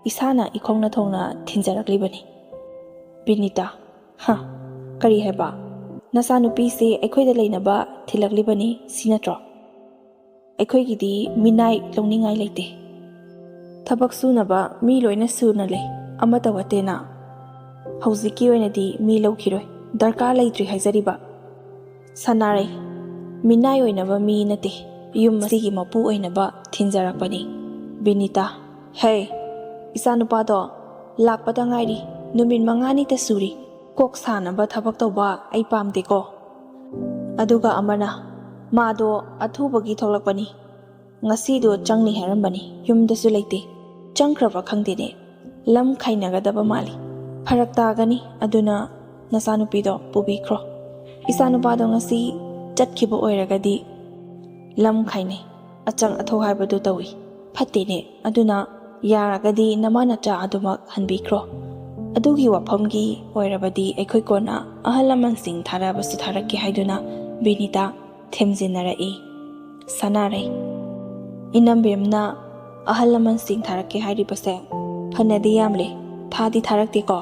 isana ikongna thongna thinjaraklibani. Binita. Kari haiba. Nasanupise aikhoida leinaba thilaklibani sinatro. Aikhoigidi minai longningai leite. Thabak sunaba mi loina suna le amata watena. Haujiki oinadi mi laukhiroi darkar leitri haizariba. Sanare minai oinaba mi nate yum masigi mapu oinaba thinjarakpani. Binita. Hey, isanupado lakpada ngairi numin mangani ta suri kok sanaba thabak tawba ai pamdeko. Aduga amana mado athubagi thoklakpani. Ngasido changni harambani yumdasu leite. Changkraba khangdene lam khainagadaba mali. Farak tagani aduna nasanupido pubikhro. Isanupado ngasi chatkhiba oiragadi lam khaine achang atho haibadu tawi. Fatene aduna yaragadi namanacha adumak hanbikhro. Adugi wafamgi oirabadi aikhoi kona ahalaman-sing tharabasu tharakki haiduna Binita themjinarai. Sanare inambemna ahalaman-sing tharakki hairibase phanadi yamle thadi tharakteko.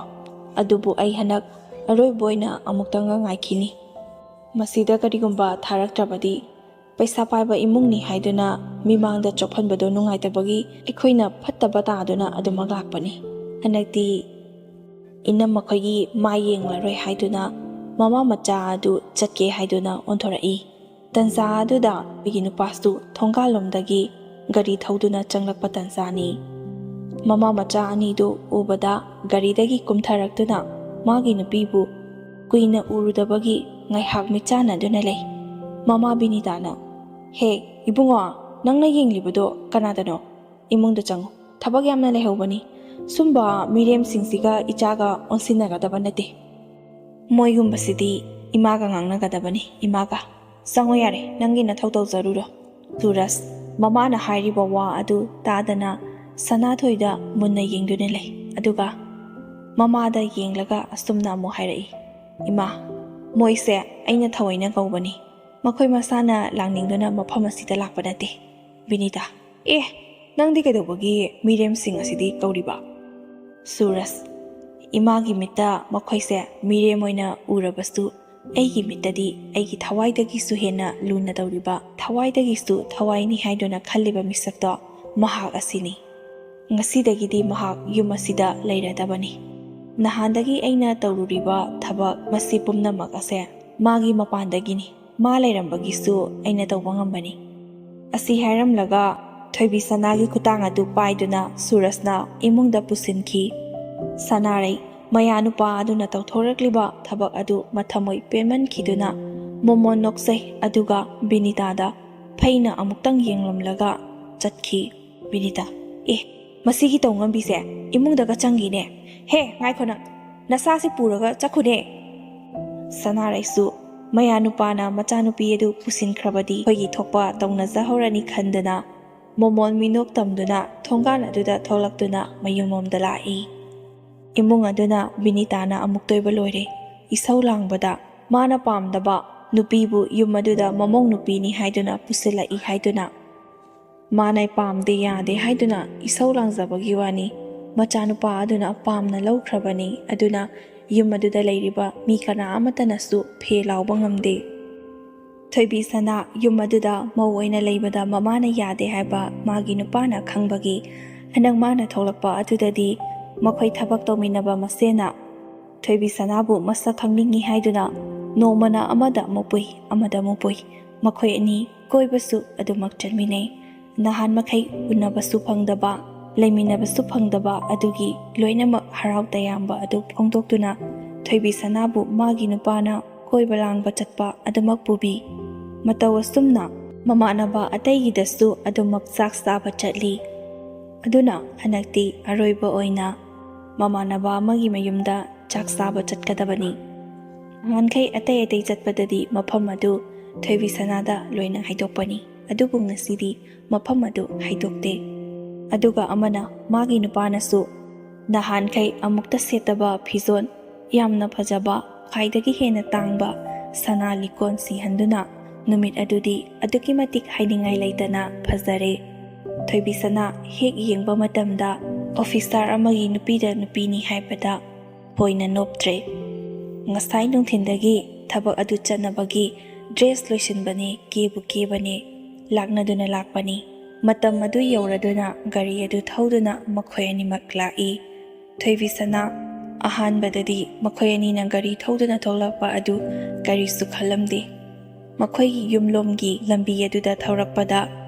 Adubu ai hanak aroiboina amuktanga ngaikini. Masida karigumba tharaktrabadi paisa paiba imungni haiduna mimangda chophanbado nungaitabagi aikhoina phattaba taaduna adumak lakpani. Hanakti inam makhoigi mayenglaroi haiduna mama macha adu chatke haiduna ontorai. Tansa aduda biginu pastu thongkalomdagi gari thauduna changlakpa tansani. Mama macha anidu ubada garidagi kumtharaktuna magi nupibu kuina urudabagi ngaihak michana duna lei. Mama Binitana. He, ibungo, nangna yenglibado kanadano. Imungda changu. Thabak yamna lehobani. Sumba mirem singsiga ichaga onsinagadaba nate. Moigumbasidi imaga ngangnagadabani. Imaga. Sango yare nangi nathau tawjaruro. Suras mamana hairiba wa adu tadana sanathoida munna yengduna lei. Aduga mamada yenglaga asumna amu hairai. Ima moise aina thawaina kaubani. Makhoi masana langningduna mafam asida lakpa nate. Binita. Nangdi kaidobagi mirem sing asidi kauriba. Suras imagi mitta makhoise mirem oina urabasu aigi mittadi aigi thawaidagi su hena luna tawriba thawaidagi su thawaini haiduna khalliba misakto mahak asini. Ngasidagidi mahak yum asida leiradabani. Nahandagi aina tawruriba thabak masi pumnamak ase magi mapandagini. Ma leirambagisu aina tawba ngambani. Asi hairamlaga thoibi sanagi khutang adu paiduna Surasna imungda pusinki. Sanare mayanupa aduna tawthorakliba thabak adu mathamoi penmankhiduna momon noksai aduga Binitada phaina amuktang yenglamlaga chatkhi. Binita. Masigi tawngambise imungdaga changine. He, ngaikhona nasasi puraga chakhune. Sanare su mayanupana machanupi edu pusinkrabadi hoigi thokpa tawnajahorani khandana momon minok tamduna thonggan aduda tholaktuna mayumomda lai. Imung aduna Binitana amuktoiba loire. Isau langbada mana pamdaba nupibu yum aduda mamong nupini haiduna pusilai haiduna. Manai pamde yade haiduna isau langjabagi wani. Machanupa aduna pamna laukrabani aduna yum aduda leiriba mi kana amatanasu phe lauba ngamde. Thoibi sana yum aduda mau oina leibada mamana yade haiba magi nupana khangbagi hanang mana tholakpa adudadi makhoi thabak tawminaba masena thoibi sanabu masa khangningi haiduna nomana amada mopui makhoi ani koibasu adumak chatminai. nahan makai unabasu phangdaba ꯂꯩꯃꯤꯟꯅꯕꯁꯨ ꯐꯪꯗꯕ ꯑꯗꯨꯒꯤ ꯂꯣꯏꯅꯃꯛ ꯍꯔꯥꯎ ꯇꯌꯥꯝꯕ ꯑꯗꯨ ꯐꯣꯡꯗꯣꯛꯇꯨꯅ ꯊꯣꯏꯕꯤ ꯁꯅꯥꯕꯨ ꯃꯥꯒꯤ ꯅꯨꯄꯥꯅ ꯀꯣꯏꯕ ꯂꯥꯡꯕ ꯆꯠꯄ ꯑꯗꯨꯃꯛ ꯄꯨꯕꯤ꯫ ꯃꯇꯧ ꯑꯁꯨꯝꯅ ꯃꯃꯥꯟꯅꯕ ꯑꯇꯩꯒꯤꯗꯁꯨ ꯑꯗꯨꯃꯛ ꯆꯥꯛ ꯆꯥꯕ ꯆꯠꯂꯤ꯫ ꯑꯗꯨꯅ ꯍꯟꯗꯛꯇꯤ ꯑꯔꯣꯏꯕ ꯑꯣꯏꯅ ꯃꯃꯥꯟꯅꯕ ꯑꯃꯒꯤ ꯃꯌꯨꯝꯗ ꯆꯥꯛ ꯆꯥꯕ ꯆꯠꯀꯗꯕꯅꯤ꯫ ꯅꯍꯥꯟꯈꯩ ꯑꯇꯩ ꯆꯠꯄꯗꯗꯤ ꯃꯐꯝ ꯑꯗꯨ ꯊꯣꯏꯕꯤ ꯁꯅꯥꯗ ꯂꯣꯏꯅ ꯍꯥꯏꯗꯣꯛꯄꯅꯤ꯫ ꯑꯗꯨꯕꯨ ꯉꯁꯤꯗꯤ ꯃꯐꯝ ꯑꯗꯨ ꯍꯥꯏꯗꯣꯛꯇꯦ꯫ ꯑꯗꯨꯒ ꯑꯃꯅ ꯃꯥꯒꯤ ꯅꯨꯄꯥꯅꯁꯨ ꯅꯍꯥꯟꯈꯩ ꯑꯃꯨꯛꯇ ꯁꯦꯠꯇꯕ ꯐꯤꯖꯣꯜ ꯌꯥꯝꯅ ꯐꯖꯕ ꯈ꯭ꯋꯥꯏꯗꯒꯤ ꯍꯦꯟꯅ ꯇꯥꯡꯕ ꯁꯅꯥ ꯂꯤꯀꯣꯟ ꯁꯤꯍꯟꯗꯨꯅ ꯅꯨꯃꯤꯠ ꯑꯗꯨꯗꯤ ꯑꯗꯨꯛꯀꯤ ꯃꯇꯤꯛ ꯍꯥꯏꯅꯤꯡꯉꯥꯏ ꯂꯩꯇꯅ ꯐꯖꯔꯦ꯫ ꯊꯣꯏꯕꯤ ꯁꯅꯥ ꯍꯦꯛ ꯌꯦꯡꯕ ꯃꯇꯝꯗ ꯑꯣꯐꯤꯁꯥꯔ ꯑꯃꯒꯤ ꯅꯨꯄꯤꯗ ꯅꯨꯄꯤꯅꯤ ꯍꯥꯏꯕꯗ ꯄꯣꯏꯅ ꯅꯣꯞꯇ꯭ꯔꯦ꯫ ꯉꯁꯥꯏ ꯅꯨꯡꯊꯤꯟꯗꯒꯤ ꯊꯕꯛ ꯑꯗꯨ ꯆꯠꯅꯕꯒꯤ ꯗ꯭ꯔꯦꯁ ꯂꯣꯏꯁꯤꯟꯕꯅꯦ, ꯀꯦꯕꯨ ꯀꯦꯕꯅꯦ, ꯂꯥꯛꯅꯗꯨꯅ ꯂꯥꯛꯄꯅꯤ꯫ ꯃꯇꯝ ꯑꯗꯨ ꯌꯧꯔꯗꯨꯅ ꯒꯥꯔꯤ ꯑꯗꯨ ꯊꯧꯗꯨꯅ ꯃꯈꯣꯏ ꯑꯅꯤꯃꯛ ꯂꯥꯛꯏ꯫ ꯊꯣꯏꯕꯤ ꯁꯅꯥ ꯑꯍꯥꯟꯕꯗꯗꯤ ꯃꯈꯣꯏ ꯑꯅꯤꯅ ꯒꯥꯔꯤ ꯊꯧꯗꯨꯅ ꯊꯣꯛꯂꯛꯄ ꯑꯗꯨ ꯀꯔꯤꯁꯨ ꯈꯜꯂꯝꯗꯦ꯫ ꯃꯈꯣꯏꯒꯤ ꯌꯨꯝꯂꯣꯝꯒꯤ ꯂꯝꯕꯤ ꯑꯗꯨꯗ ꯊꯧꯔꯛꯄꯗ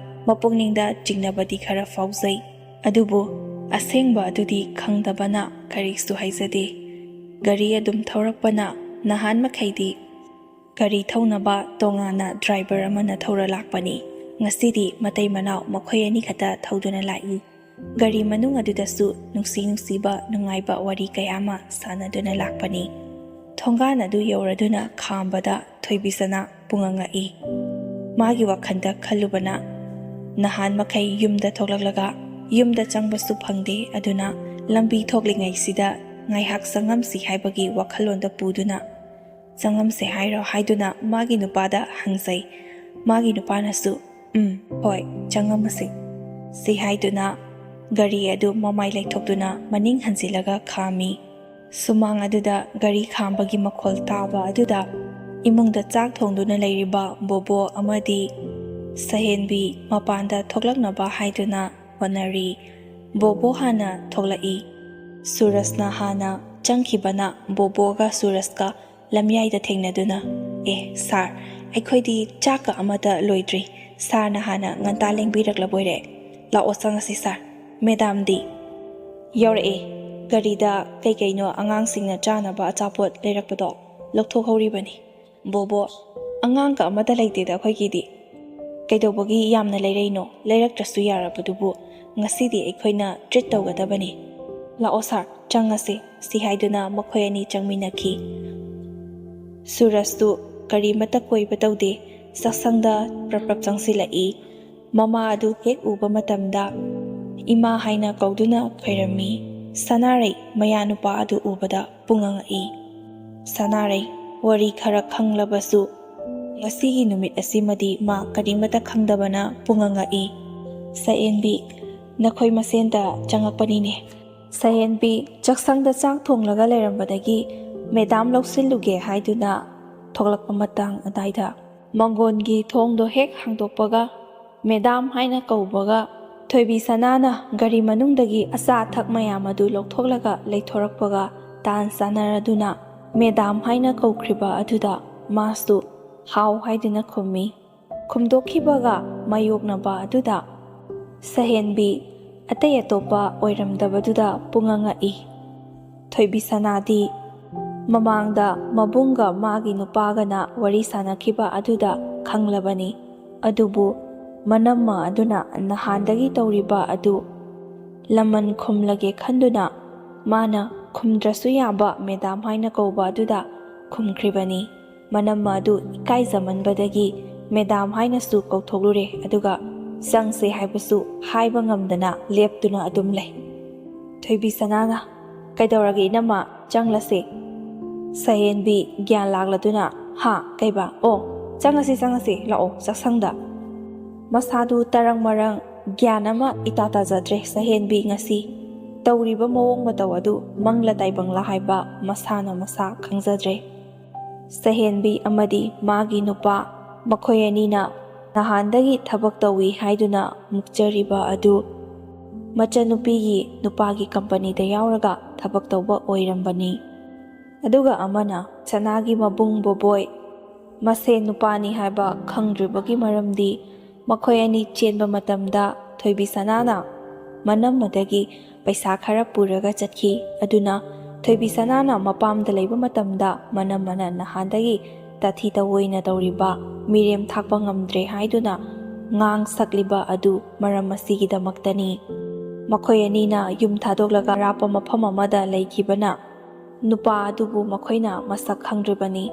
ꯃꯄꯨꯛꯅꯤꯡꯗ ꯆꯤꯡꯅꯕꯗꯤ ꯈꯔ ꯐꯥꯎꯖꯩ꯫ ꯑꯗꯨꯕꯨ ꯑꯁꯦꯡꯕ ꯑꯗꯨꯗꯤ ꯈꯪꯗꯕꯅ ꯀꯔꯤꯁꯨ ꯍꯥꯏꯖꯗꯦ꯫ ꯒꯥꯔꯤ ꯑꯗꯨꯝ ꯊꯧꯔꯛꯄꯅ ꯅꯍꯥꯟ ꯃꯈꯩꯗꯤ ꯒꯥꯔꯤ ꯊꯧꯅꯕ ꯇꯣꯉꯥꯟꯅ ꯗ꯭ꯔꯥꯏꯚꯔ ꯑꯃꯅ ꯊꯧꯔ ꯂꯥꯛꯄꯅꯤ꯫ ꯉꯁꯤꯗꯤ ꯃꯇꯩ ꯃꯅꯥꯎ ꯃꯈꯣꯏ ꯑꯅꯤ ꯈꯛꯇ ꯊꯧꯗꯨꯅ ꯂꯥꯛꯏ꯫ ꯒꯥꯔꯤ ꯃꯅꯨꯡ ꯑꯗꯨꯗꯁꯨ ꯅꯨꯡꯁꯤꯕ ꯅꯨꯡꯉꯥꯏꯕ ꯋꯥꯔꯤ ꯀꯌꯥ ꯑꯃ ꯁꯥꯟꯅꯗꯨꯅ ꯂꯥꯛꯄꯅꯤ꯫ ꯊꯣꯡꯒꯥꯟ ꯑꯗꯨ ꯌꯧꯔꯗꯨꯅ ꯈꯥꯝꯕꯗ ꯊꯣꯏꯕꯤ ꯁꯅꯥ ꯄꯨꯡꯉꯛꯏ꯫ ꯃꯥꯒꯤ ꯋꯥꯈꯜꯗ ꯈꯜꯂꯨꯕꯅ ꯅꯍꯥꯟ ꯃꯈꯩ ꯌꯨꯝꯗ ꯊꯣꯛꯂꯛꯂꯒ ꯌꯨꯝꯗ ꯆꯪꯕꯁꯨ ꯐꯪꯗꯦ, ꯑꯗꯨꯅ ꯂꯝꯕꯤ ꯊꯣꯛꯂꯤꯉꯩꯁꯤꯗ ꯉꯥꯏꯍꯥꯛ ꯆꯪꯉꯝꯁꯤ ꯍꯥꯏꯕꯒꯤ ꯋꯥꯈꯜꯂꯣꯟꯗ ꯄꯨꯗꯨꯅ ꯆꯪꯉꯝꯁꯦ ꯍꯥꯏꯔꯣ ꯍꯥꯏꯗꯨꯅ ꯃꯥꯒꯤ ꯅꯨꯄꯥꯗ ꯍꯪꯖꯩ꯫ ꯃꯥꯒꯤ ꯅꯨꯄꯥꯅꯁꯨ ꯍꯣꯏ ꯆꯪꯉꯝꯃꯁꯤ ꯁꯤ ꯍꯥꯏꯗꯨꯅ ꯒꯥꯔꯤ ꯑꯗꯨ ꯃꯃꯥꯏ ꯂꯩꯊꯣꯛꯇꯨꯅ ꯃꯅꯤꯡ ꯍꯟꯖꯤꯜꯂꯒ ꯈꯥꯝꯃꯤ꯫ ꯁꯨꯃꯥꯡ ꯑꯗꯨꯗ ꯒꯥꯔꯤ ꯈꯥꯝꯕꯒꯤ ꯃꯈꯣꯜ ꯇꯥꯕ ꯑꯗꯨꯗ ꯏꯃꯨꯡꯗ ꯆꯥꯛ ꯊꯣꯡꯗꯨꯅ ꯂꯩꯔꯤꯕ ꯕꯣꯕꯣ ꯑꯃꯗꯤ ꯁꯍꯦꯟꯕꯤ ꯃꯄꯥꯟꯗ ꯊꯣꯛꯂꯛꯅꯕ ꯍꯥꯏꯗꯨꯅ ꯍꯣꯠꯅꯔꯤ꯫ ꯕꯣꯕꯣ ꯍꯥꯟꯅ ꯊꯣꯛꯂꯛꯏ꯫ ꯁꯨꯔꯁꯅ ꯍꯥꯟꯅ ꯆꯪꯈꯤꯕꯅ ꯕꯣꯕꯣꯒ ꯁꯨꯔꯁꯀ ꯂꯝꯌꯥꯏꯗ ꯊꯦꯡꯅꯗꯨꯅ ꯁꯥꯔ, ꯑꯩꯈꯣꯏꯗꯤ ꯆꯥꯛꯀ ꯑꯃꯇ ꯂꯣꯏꯗ꯭ꯔꯤ꯫ ꯁꯥꯔꯅ ꯍꯥꯟꯅ ꯉꯟꯇꯥ ꯂꯦꯡꯕꯤꯔꯛꯂꯕꯣꯏꯔꯦ꯫ ꯂꯥꯛꯑꯣ ꯆꯪꯉꯁꯤ ꯁꯥꯔ꯫ ꯃꯦꯗꯥꯝꯗꯤ ꯌꯧꯔꯛꯑꯦ꯫ ꯒꯥꯔꯤꯗ ꯀꯩꯀꯩꯅꯣ ꯑꯉꯥꯡꯁꯤꯡꯅ ꯆꯥꯅꯕ ꯑꯆꯥꯄꯣꯠ ꯂꯩꯔꯛꯄꯗꯣ ꯂꯧꯊꯣꯛꯍꯧꯔꯤꯕꯅꯤ꯫ ꯕꯣꯕꯣ, ꯑꯉꯥꯡꯒ ꯑꯃꯇ ꯂꯩꯇꯦꯗ ꯑꯩꯈꯣꯏꯒꯤꯗꯤ꯫ ꯀꯩꯗꯧꯕꯒꯤ ꯌꯥꯝꯅ ꯂꯩꯔꯛꯏꯅꯣ? ꯂꯩꯔꯛꯇ꯭ꯔꯁꯨ ꯌꯥꯔꯕꯗꯨꯕꯨ ꯉꯁꯤꯗꯤ ꯑꯩꯈꯣꯏꯅ ꯇ꯭ꯔꯤꯠ ꯇꯧꯒꯗꯕꯅꯤ꯫ ꯂꯥꯛꯑꯣ ꯁꯥꯔ, ꯆꯪꯉꯁꯤ ꯁꯤ ꯍꯥꯏꯗꯨꯅ ꯃꯈꯣꯏ ꯑꯅꯤ ꯆꯪꯃꯤꯟꯅꯈꯤ꯫ ꯁꯨꯔꯁꯇꯨ ꯀꯔꯤꯃꯠꯇ ꯀꯣꯏꯕ ꯇꯧꯗꯦ꯫ ꯆꯥꯛꯁꯪꯗ ꯄ꯭ꯔꯞ ꯆꯪꯁꯤꯜꯂꯛꯏ꯫ ꯃꯃꯥ ꯑꯗꯨ ꯍꯦꯛ ꯎꯕ ꯃꯇꯝꯗ ꯏꯃꯥ ꯍꯥꯏꯅ ꯀꯧꯗꯨꯅ ꯈꯣꯏꯔꯝꯃꯤ꯫ ꯁꯅꯥꯔꯩ ꯃꯌꯥꯅꯨꯄꯥ ꯑꯗꯨ ꯎꯕꯗ ꯄꯨꯡꯉꯛꯏ꯫ ꯁꯅꯥꯔꯩ ꯋꯥꯔꯤ ꯈꯔ ꯈꯪꯂꯕꯁꯨ ꯉꯁꯤꯒꯤ ꯅꯨꯃꯤꯠ ꯑꯁꯤꯃꯗꯤ ꯃꯥ ꯀꯔꯤꯃꯠꯇ ꯈꯪꯗꯕꯅ ꯄꯨꯡꯉꯛꯏ꯫ ꯁꯍꯦꯟꯕꯤ, ꯅꯈꯣꯏ ꯃꯁꯦꯟꯇ ꯆꯪꯉꯛꯄꯅꯤꯅꯦ꯫ ꯁꯍꯦꯟꯕꯤ ꯆꯥꯛꯁꯪꯗ ꯆꯥꯛ ꯊꯣꯡꯂꯒ ꯂꯩꯔꯝꯕꯗꯒꯤ ꯃꯦꯗꯥꯝ ꯂꯧꯁꯤꯜꯂꯨꯒꯦ ꯍꯥꯏꯗꯨꯅ ꯊꯣꯛꯂꯛꯄ ꯃꯇꯥꯡ ꯑꯗꯥꯏꯗ ꯃꯥꯡꯒꯣꯟꯒꯤ ꯊꯣꯡꯗꯣ ꯍꯦꯛ ꯍꯥꯡꯗꯣꯛꯄꯒ ꯃꯦꯗꯥꯝ ꯍꯥꯏꯅ ꯀꯧꯕꯒ ꯊꯣꯏꯕꯤ ꯁꯅꯥꯅ ꯒꯥꯔꯤ ꯃꯅꯨꯡꯗꯒꯤ ꯑꯆꯥ ꯑꯊꯛ ꯃꯌꯥꯝ ꯑꯗꯨ ꯂꯧꯊꯣꯛꯂꯒ ꯂꯩꯊꯣꯔꯛꯄꯒ ꯇꯥꯟ ꯆꯥꯟꯅꯔꯗꯨꯅ ꯃꯦꯗꯥꯝ ꯍꯥꯏꯅ ꯀꯧꯈ꯭ꯔꯤꯕ ꯑꯗꯨꯗ ꯃꯥꯁꯨ ꯍꯥꯎ ꯍꯥꯏꯗꯨꯅ ꯈꯨꯝꯃꯤ꯫ ꯈꯨꯝꯗꯣꯛꯈꯤꯕꯒ ꯃꯥꯌꯣꯛꯅꯕ ꯑꯗꯨꯗ ꯁꯍꯦꯟꯕꯤ ꯑꯇꯩ ꯑꯇꯣꯞꯄ ꯑꯣꯏꯔꯝꯗꯕꯗꯨꯗ ꯄꯨꯡꯉꯛꯏ꯫ ꯊꯣꯏꯕꯤ ꯁꯅꯥꯗꯤ ꯃꯃꯥꯡꯗ ꯃꯕꯨꯡꯒ ꯃꯥꯒꯤ ꯅꯨꯄꯥꯒꯅ ꯋꯥꯔꯤ ꯁꯥꯟꯅꯈꯤꯕ ꯑꯗꯨꯗ ꯈꯪꯂꯕꯅꯤ꯫ ꯑꯗꯨꯕꯨ ꯃꯅꯝꯃ ꯑꯗꯨꯅ ꯅꯍꯥꯟꯗꯒꯤ ꯇꯧꯔꯤꯕ ꯑꯗꯨ ꯂꯃꯟ ꯈꯨꯝꯂꯒꯦ ꯈꯟꯗꯨꯅ ꯃꯥꯅ ꯈꯨꯝꯗ꯭ꯔꯁꯨ ꯌꯥꯕ ꯃꯦꯗꯥꯝ ꯍꯥꯏꯅ ꯀꯧꯕ ꯑꯗꯨꯗ ꯈꯨꯝꯈ꯭ꯔꯤꯕꯅꯤ꯫ ꯃꯅꯝꯃ ꯑꯗꯨ ꯏꯀꯥꯏꯖꯃꯟꯕꯗꯒꯤ ꯃꯦꯗꯥꯝ ꯍꯥꯏꯅꯁꯨ ꯀꯧꯊꯣꯛꯂꯨꯔꯦ, ꯑꯗꯨꯒ ꯆꯪꯁꯦ ꯍꯥꯏꯕꯁꯨ ꯍꯥꯏꯕ ꯉꯝꯗꯅ ꯂꯦꯞꯇꯨꯅ ꯑꯗꯨꯝ ꯂꯩ꯫ ꯊꯣꯏꯕꯤ ꯁꯅꯥꯅ ꯀꯩꯗꯧꯔꯒꯦ ꯏꯅꯝꯃ, ꯆꯪꯂꯁꯦ? ꯁꯍꯦꯟꯕꯤ ꯒ꯭ꯌꯥꯟ ꯂꯥꯛꯂꯗꯨꯅ ꯀꯩꯕ? ꯆꯪꯉꯁꯤ ꯂꯥꯛꯑꯣ ꯆꯥꯛꯁꯪꯗ꯫ ꯃꯁꯥꯗꯨ ꯇꯔꯪ ꯃꯔꯪ ꯒ꯭ꯌꯥꯟ ꯑꯃ ꯏꯇꯥ ꯇꯥꯖꯗ꯭ꯔꯦ ꯁꯍꯦꯟꯕꯤ ꯉꯁꯤ ꯇꯧꯔꯤꯕ ꯃꯑꯣꯡ ꯃꯇꯧ ꯑꯗꯨ ꯃꯪꯂꯥ ꯇꯥꯏꯕꯪꯂꯥ ꯍꯥꯏꯕ ꯃꯁꯥꯅ ꯃꯁꯥ ꯈꯪꯖꯗ꯭ꯔꯦ꯫ ꯁꯍꯦꯟꯕꯤ ꯑꯃꯗꯤ ꯃꯥꯒꯤ ꯅꯨꯄꯥ ꯃꯈꯣꯏ ꯑꯅꯤꯅ ꯅꯍꯥꯟꯗꯒꯤ ꯊꯕꯛ ꯇꯧꯏ ꯍꯥꯏꯗꯨꯅ ꯃꯨꯛꯆꯔꯤꯕ ꯑꯗꯨ ꯃꯆꯟꯅꯨꯄꯤꯒꯤ ꯅꯨꯄꯥꯒꯤ ꯀꯝꯄꯅꯤꯗ ꯌꯥꯎꯔꯒ ꯊꯕꯛ ꯇꯧꯕ ꯑꯣꯏꯔꯝꯕꯅꯤ꯫ ꯑꯗꯨꯒ ꯑꯃꯅ ꯁꯅꯥꯒꯤ ꯃꯕꯨꯡ ꯕꯣꯕꯣꯏ ꯃꯁꯦꯟ ꯅꯨꯄꯥꯅꯤ ꯍꯥꯏꯕ ꯈꯪꯗ꯭ꯔꯤꯕꯒꯤ ꯃꯔꯝꯗꯤ ꯃꯈꯣꯏ ꯑꯅꯤ ꯆꯦꯟꯕ ꯃꯇꯝꯗ ꯊꯣꯏꯕꯤ ꯁꯅꯥꯅ ꯃꯅꯝꯃꯗꯒꯤ ꯄꯩꯁꯥ ꯈꯔ ꯄꯨꯔꯒ ꯆꯠꯈꯤ꯫ ꯑꯗꯨꯅ ꯊꯣꯏꯕꯤ ꯁꯅꯥꯅ ꯃꯄꯥꯝꯗ ꯂꯩꯕ ꯃꯇꯝꯗ ꯃꯅꯝꯃꯅ ꯅꯍꯥꯟꯗꯒꯤ ꯇꯥꯊꯤ ꯇꯑꯣꯏꯅ ꯇꯧꯔꯤꯕ ꯃꯤꯔꯦꯝ ꯊꯥꯛꯄ ꯉꯝꯗ꯭ꯔꯦ ꯍꯥꯏꯗꯨꯅ ꯉꯥꯡ ꯁꯛꯂꯤꯕ ꯑꯗꯨ ꯃꯔꯝ ꯑꯁꯤꯒꯤꯗꯃꯛꯇꯅꯤ꯫ ꯃꯈꯣꯏ ꯑꯅꯤꯅ ꯌꯨꯝ ꯊꯥꯗꯣꯛꯂꯒ ꯑꯔꯥꯞꯄ ꯃꯐꯝ ꯑꯃꯗ ꯂꯩꯈꯤꯕꯅ ꯅꯨꯄꯥ ꯑꯗꯨꯕꯨ ꯃꯈꯣꯏꯅ ꯃꯁꯛ ꯈꯪꯗ꯭ꯔꯤꯕꯅꯤ꯫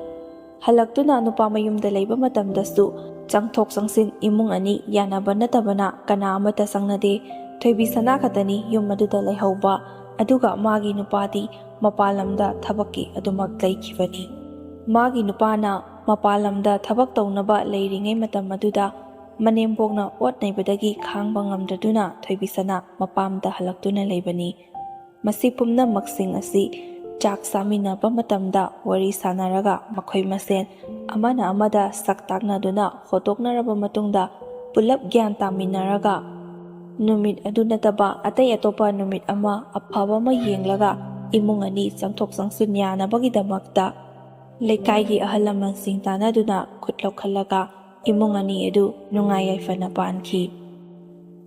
ꯍꯜꯂꯛꯇꯨꯅ ꯅꯨꯄꯥ ꯃꯌꯨꯝꯗ ꯂꯩꯕ ꯃꯇꯝꯗꯁꯨ ꯆꯪꯊꯣꯛ ꯆꯪꯁꯤꯟ ꯏꯃꯨꯡ ꯑꯅꯤ ꯌꯥꯅꯕ ꯅꯠꯇꯕꯅ ꯀꯅꯥ ꯑꯃꯠꯇ ꯆꯪꯅꯗꯦ꯫ ꯊꯣꯏꯕꯤ ꯁꯅꯥ ꯈꯛꯇꯅꯤ ꯌꯨꯝ ꯑꯗꯨꯗ ꯂꯩꯍꯧꯕ, ꯑꯗꯨꯒ ꯃꯥꯒꯤ ꯅꯨꯄꯥꯗꯤ ꯃꯄꯥꯟ ꯂꯝꯗ ꯊꯕꯛꯀꯤ ꯑꯗꯨꯃꯛ ꯂꯩꯈꯤꯕꯅꯤ꯫ ꯃꯥꯒꯤ ꯅꯨꯄꯥꯅ ꯃꯄꯥꯟ ꯂꯝꯗ ꯊꯕꯛ ꯇꯧꯅꯕ ꯂꯩꯔꯤꯉꯩ ꯃꯇꯝ ꯑꯗꯨꯗ ꯃꯅꯦꯝꯄꯣꯛꯅ ꯑꯣꯠ ꯅꯩꯕꯗꯒꯤ ꯈꯥꯡꯕ ꯉꯝꯗ꯭ꯔꯗꯨꯅ ꯊꯣꯏꯕꯤ ꯁꯅꯥ ꯃꯄꯥꯝꯗ ꯍꯜꯂꯛꯇꯨꯅ ꯂꯩꯕꯅꯤ꯫ ꯃꯁꯤ ꯄꯨꯝꯅꯃꯛꯁꯤꯡ ꯑꯁꯤ ꯆꯥꯛ ꯆꯥꯃꯤꯟꯅꯕ ꯃꯇꯝꯗ ꯋꯥꯔꯤ ꯁꯥꯅꯔꯒ ꯃꯈꯣꯏ ꯃꯁꯦꯟ ꯑꯃꯅ ꯑꯃꯗ ꯁꯛ ꯇꯥꯛꯅꯗꯨꯅ ꯍꯣꯗꯣꯛꯅꯔꯕ ꯃꯇꯨꯡꯗ ꯄꯨꯂꯞ ꯒ꯭ꯌꯥꯟ ꯇꯥꯃꯤꯟꯅꯔꯒ ꯅꯨꯃꯤꯠ ꯑꯗꯨ ꯅꯠꯇꯕ ꯑꯇꯩ ꯑꯇꯣꯞꯄ ꯅꯨꯃꯤꯠ ꯑꯃ ꯑꯐꯕ ꯑꯃ ꯌꯦꯡꯂꯒ ꯏꯃꯨꯡ ꯑꯅꯤ ꯆꯪꯊꯣꯛ ꯆꯪꯁꯤꯟ ꯌꯥꯅꯕꯒꯤꯗꯃꯛꯇ ꯂꯩꯀꯥꯏꯒꯤ ꯑꯍꯜ ꯂꯃꯟꯁꯤꯡ ꯇꯥꯟꯅꯗꯨꯅ ꯈꯨꯠ ꯂꯧꯈꯠꯂꯒ ꯏꯃꯨꯡ ꯑꯅꯤ ꯑꯗꯨ ꯅꯨꯡꯉꯥꯏ ꯌꯥꯏꯐꯅ ꯄꯥꯟꯈꯤ꯫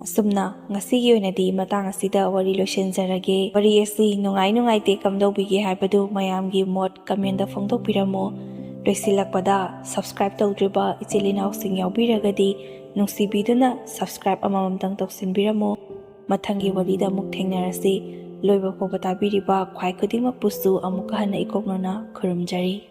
ꯑꯁꯨꯝꯅ ꯉꯁꯤꯒꯤ ꯑꯣꯏꯅꯗꯤ ꯃꯇꯥꯡ ꯑꯁꯤꯗ ꯋꯥꯔꯤ ꯂꯣꯏꯁꯤꯟꯖꯔꯒꯦ꯫ ꯋꯥꯔꯤ ꯑꯁꯤ ꯅꯨꯡꯉꯥꯏ ꯅꯨꯡꯉꯥꯏꯇꯦ ꯀꯝꯗꯧꯕꯤꯒꯦ ꯍꯥꯏꯕꯗꯨ ꯃꯌꯥꯝꯒꯤ ꯃꯣꯠ ꯀꯃꯦꯟꯗ ꯐꯣꯡꯗꯣꯛꯄꯤꯔꯝꯃꯨ꯫ ꯂꯣꯏꯁꯤꯜꯂꯛꯄꯗ ꯁꯕꯁꯀ꯭ꯔꯥꯏꯕ ꯇꯧꯗ꯭ꯔꯤꯕ ꯏꯆꯤꯜ ꯏꯅꯥꯎꯁꯤꯡ ꯌꯥꯎꯕꯤꯔꯒꯗꯤ ꯅꯨꯡꯁꯤꯕꯤꯗꯨꯅ ꯁꯕꯁꯀ꯭ꯔꯥꯏꯕ ꯑꯃꯃꯝꯇꯪ ꯇꯧꯁꯤꯟꯕꯤꯔꯝꯃꯨ꯫ ꯃꯊꯪꯒꯤ ꯋꯥꯔꯤꯗ ꯑꯃꯨꯛ ꯊꯦꯡꯅꯔꯁꯤ꯫ ꯂꯣꯏꯕ ꯐꯥꯎꯕ ꯇꯥꯕꯤꯔꯤꯕ ꯈ꯭ꯋꯥꯏ ꯈꯨꯗꯤꯡꯃꯛꯄꯨꯁꯨ ꯑꯃꯨꯛꯀ ꯍꯟꯅ ꯏꯀꯣꯛꯅꯅ ꯈꯨꯔꯨꯝꯖꯔꯤ꯫